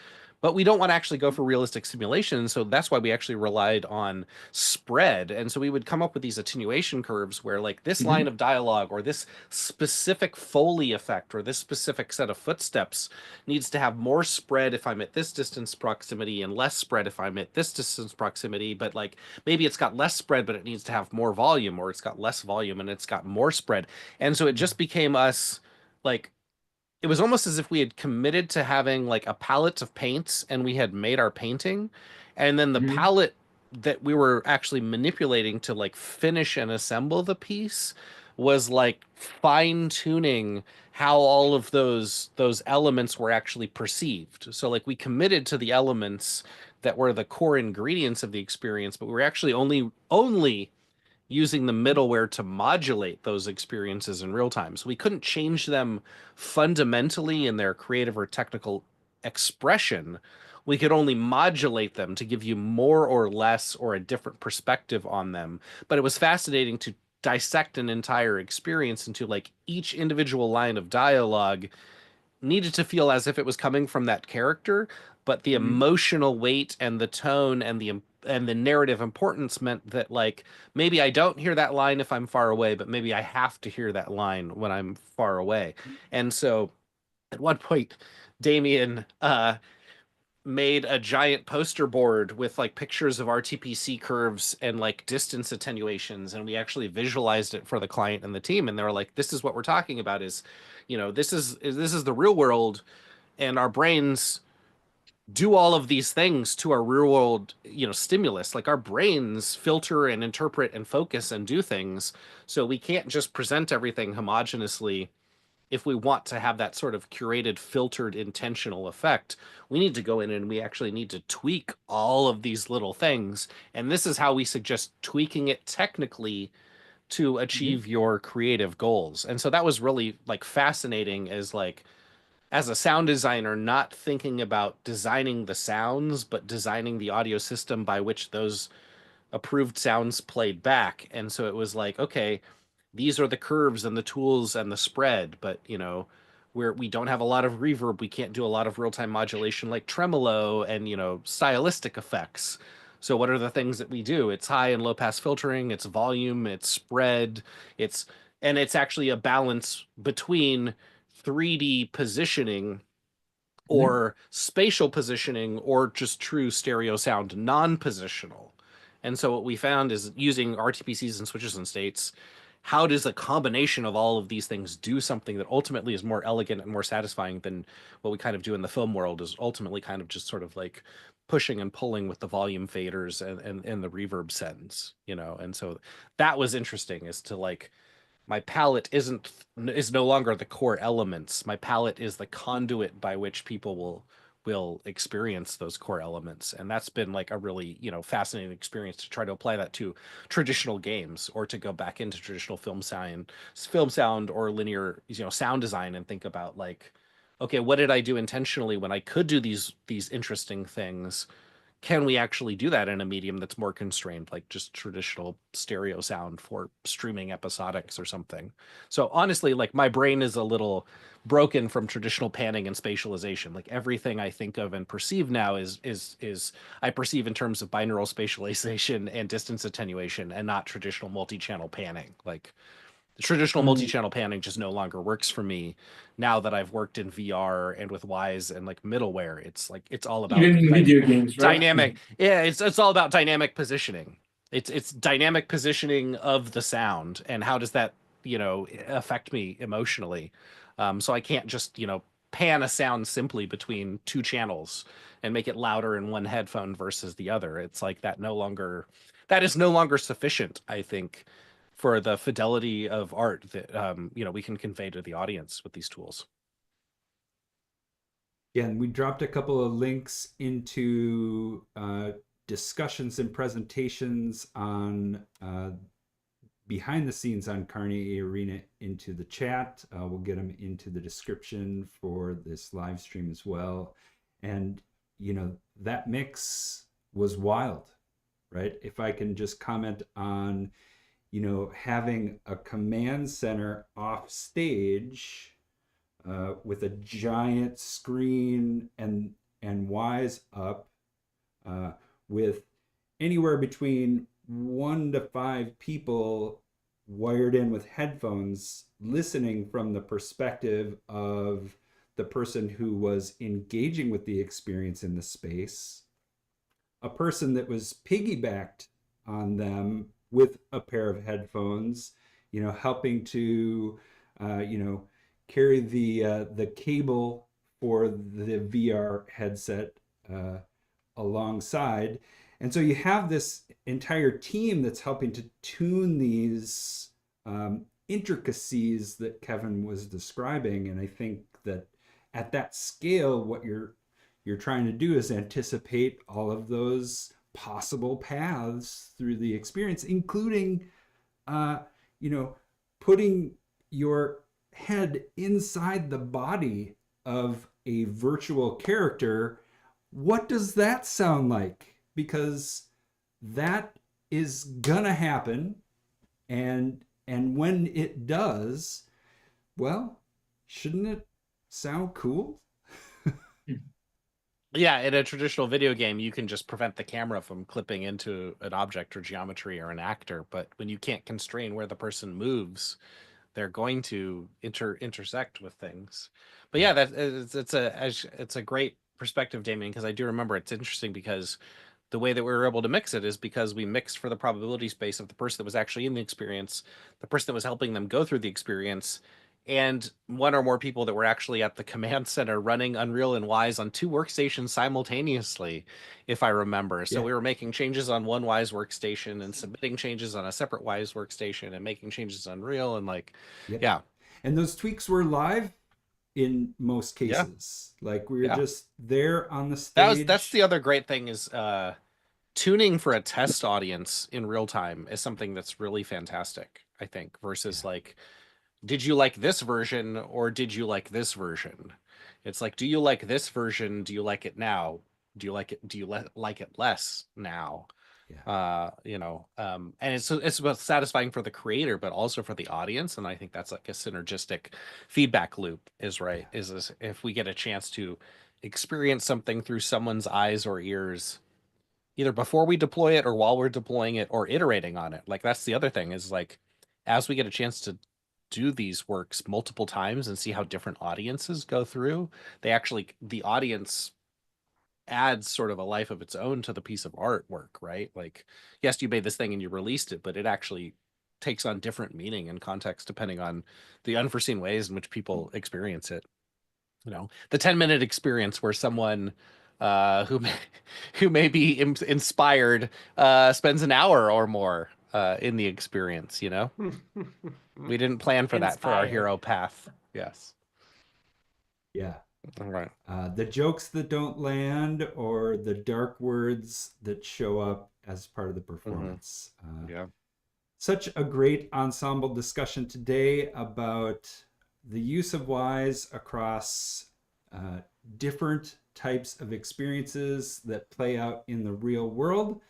Speaker 3: But we don't want to actually go for realistic simulation, so that's why we actually relied on spread. And so we would come up with these attenuation curves where like this line of dialogue or this specific Foley effect or this specific set of footsteps needs to have more spread if I'm at this distance proximity and less spread if I'm at this distance proximity. But like maybe it's got less spread, but it needs to have more volume, or it's got less volume and it's got more spread. And so it just became us like, it was almost as if we had committed to having like a palette of paints and we had made our painting, and then the palette that we were actually manipulating to like finish and assemble the piece was like fine tuning how all of those elements were actually perceived. So like we committed to the elements that were the core ingredients of the experience, but we were actually only using the middleware to modulate those experiences in real time. So we couldn't change them fundamentally in their creative or technical expression. We could only modulate them to give you more or less or a different perspective on them. But it was fascinating to dissect an entire experience into like each individual line of dialogue needed to feel as if it was coming from that character, but the emotional weight and the tone and the narrative importance meant that like maybe I don't hear that line if I'm far away, but maybe I have to hear that line when I'm far away. And so at one point, Damien made a giant poster board with like pictures of RTPC curves and like distance attenuations, and we actually visualized it for the client and the team, and they were like, this is what we're talking about, is this is the real world, and our brains do all of these things to our real world stimulus. Like our brains filter and interpret and focus and do things, so we can't just present everything homogeneously. If we want to have that sort of curated, filtered, intentional effect, we need to go in and we actually need to tweak all of these little things. And this is how we suggest tweaking it technically to achieve your creative goals. And so that was really like fascinating as a sound designer, not thinking about designing the sounds, but designing the audio system by which those approved sounds played back. And so it was like, okay, these are the curves and the tools and the spread, but we don't have a lot of reverb. We can't do a lot of real-time modulation like tremolo and stylistic effects. So what are the things that we do? It's high and low pass filtering, it's volume, it's spread, it's actually a balance between 3D positioning or spatial positioning or just true stereo sound, non-positional. And so what we found is using RTPCs and switches and states, how does a combination of all of these things do something that ultimately is more elegant and more satisfying than what we kind of do in the film world, is ultimately kind of just sort of like pushing and pulling with the volume faders and the reverb sends, And so that was interesting, as to like, my palette is no longer the core elements. My palette is the conduit by which people will experience those core elements. And that's been like a really, fascinating experience to try to apply that to traditional games, or to go back into traditional film sound or linear, sound design, and think about like, okay, what did I do intentionally when I could do these interesting things can we actually do that in a medium that's more constrained, like just traditional stereo sound for streaming episodics or something? So honestly, like my brain is a little broken from traditional panning and spatialization. Like everything I think of and perceive now is I perceive in terms of binaural spatialization and distance attenuation, and not traditional multi-channel panning. Like the traditional multi-channel panning just no longer works for me now that I've worked in VR and with Wwise and like middleware. It's like it's all about
Speaker 5: Even in video games, right?
Speaker 3: dynamic. Yeah, it's all about dynamic positioning. It's dynamic positioning of the sound and how does that, you know, affect me emotionally. So I can't just, you know, pan a sound simply between two channels and make it louder in one headphone versus the other. It's like that is no longer sufficient, I think, for the fidelity of art that you know, we can convey to the audience with these tools.
Speaker 1: Yeah, and we dropped a couple of links into discussions and presentations on behind the scenes on Carnegie Arena into the chat. We'll get them into the description for this live stream as well. And, you know, that mix was wild, right? If I can just comment on, you know, having a command center off stage with a giant screen and Wwise up with anywhere between 1 to 5 people wired in with headphones, listening from the perspective of the person who was engaging with the experience in the space, a person that was piggybacked on them with a pair of headphones, you know, helping to, you know, carry the cable for the VR headset alongside. And so you have this entire team that's helping to tune these intricacies that Kevin was describing. And I think that at that scale, what you're trying to do is anticipate all of those possible paths through the experience, including, you know, putting your head inside the body of a virtual character. What does that sound like? Because that is gonna happen, and when it does, well, shouldn't it sound cool?
Speaker 3: Yeah, in a traditional video game, you can just prevent the camera from clipping into an object or geometry or an actor, but when you can't constrain where the person moves, they're going to intersect with things. But yeah, it's a great perspective, Damien, because I do remember it's interesting because the way that we were able to mix it is because we mixed for the probability space of the person that was actually in the experience, the person that was helping them go through the experience, and one or more people that were actually at the command center running Unreal and Wwise on 2 workstations simultaneously, if I remember. So we were making changes on one Wwise workstation and submitting changes on a separate Wwise workstation and making changes on Unreal and like, yeah.
Speaker 1: And those tweaks were live in most cases. Like we were just there on the stage.
Speaker 3: That's the other great thing is tuning for a test audience in real time is something that's really fantastic, I think, versus like, did you like this version or did you like this version? It's like, do you like this version? Do you like it now? Do you like it? Do you like it less now? You know, and it's about satisfying for the creator, but also for the audience. And I think that's like a synergistic feedback loop is right. Is if we get a chance to experience something through someone's eyes or ears, either before we deploy it or while we're deploying it or iterating on it. Like that's the other thing is like, as we get a chance to do these works multiple times and see how different audiences go through, the audience adds sort of a life of its own to the piece of artwork, right? Like, yes, you made this thing and you released it, but it actually takes on different meaning and context depending on the unforeseen ways in which people experience it. You know, the 10-minute experience where someone who may be inspired spends an hour or more in the experience, you know? We didn't plan for that for our hero path. Yes.
Speaker 1: Yeah.
Speaker 3: All right.
Speaker 1: The jokes that don't land or the dark words that show up as part of the performance. Such a great ensemble discussion today about the use of Wwise across different types of experiences that play out in the real world.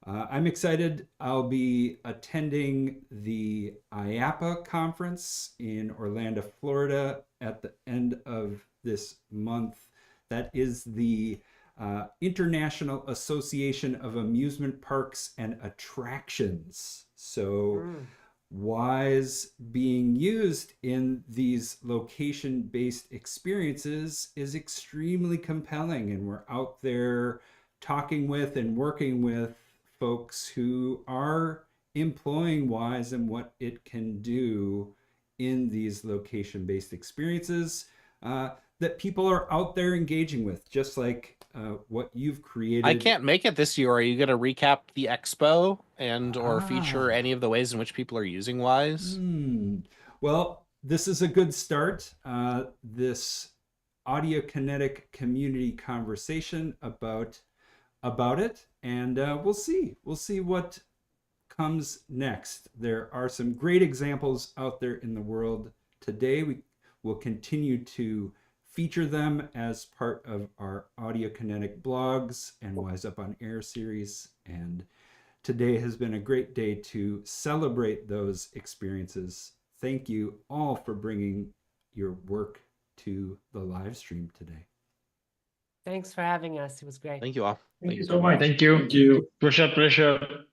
Speaker 1: I'm excited. I'll be attending the IAPA conference in Orlando, Florida at the end of this month. That is the International Association of Amusement Parks and Attractions. So Wwise being used in these location-based experiences is extremely compelling, and we're out there talking with and working with folks who are employing Wwise and what it can do in these location-based experiences that people are out there engaging with, just like what you've created.
Speaker 3: I can't make it this year. Are you going to recap the expo and or feature any of the ways in which people are using Wwise?
Speaker 1: Well, this is a good start. This audio kinetic community conversation about it, and we'll see what comes next. There are some great examples out there in the world today. We will continue to feature them as part of our audio kinetic blogs and Wwise Up on Air series, and today has been a great day to celebrate those experiences. Thank you all for bringing your work to the live stream today.
Speaker 2: Thanks for having us. It was great.
Speaker 3: Thank you all.
Speaker 5: Thank you so much.
Speaker 6: Thank you.
Speaker 4: Thank you.
Speaker 6: Pressure.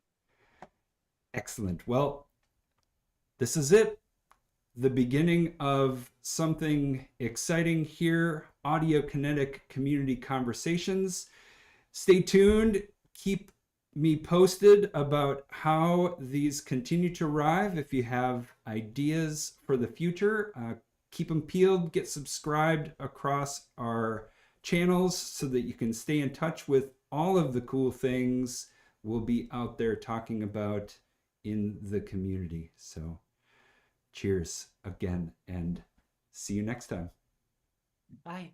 Speaker 1: Excellent. Well, this is it. The beginning of something exciting here, Audio Kinetic Community Conversations. Stay tuned. Keep me posted about how these continue to arrive. If you have ideas for the future, keep them peeled, get subscribed across our channels so that you can stay in touch with all of the cool things we'll be out there talking about in the community. So cheers again and see you next time.
Speaker 2: Bye.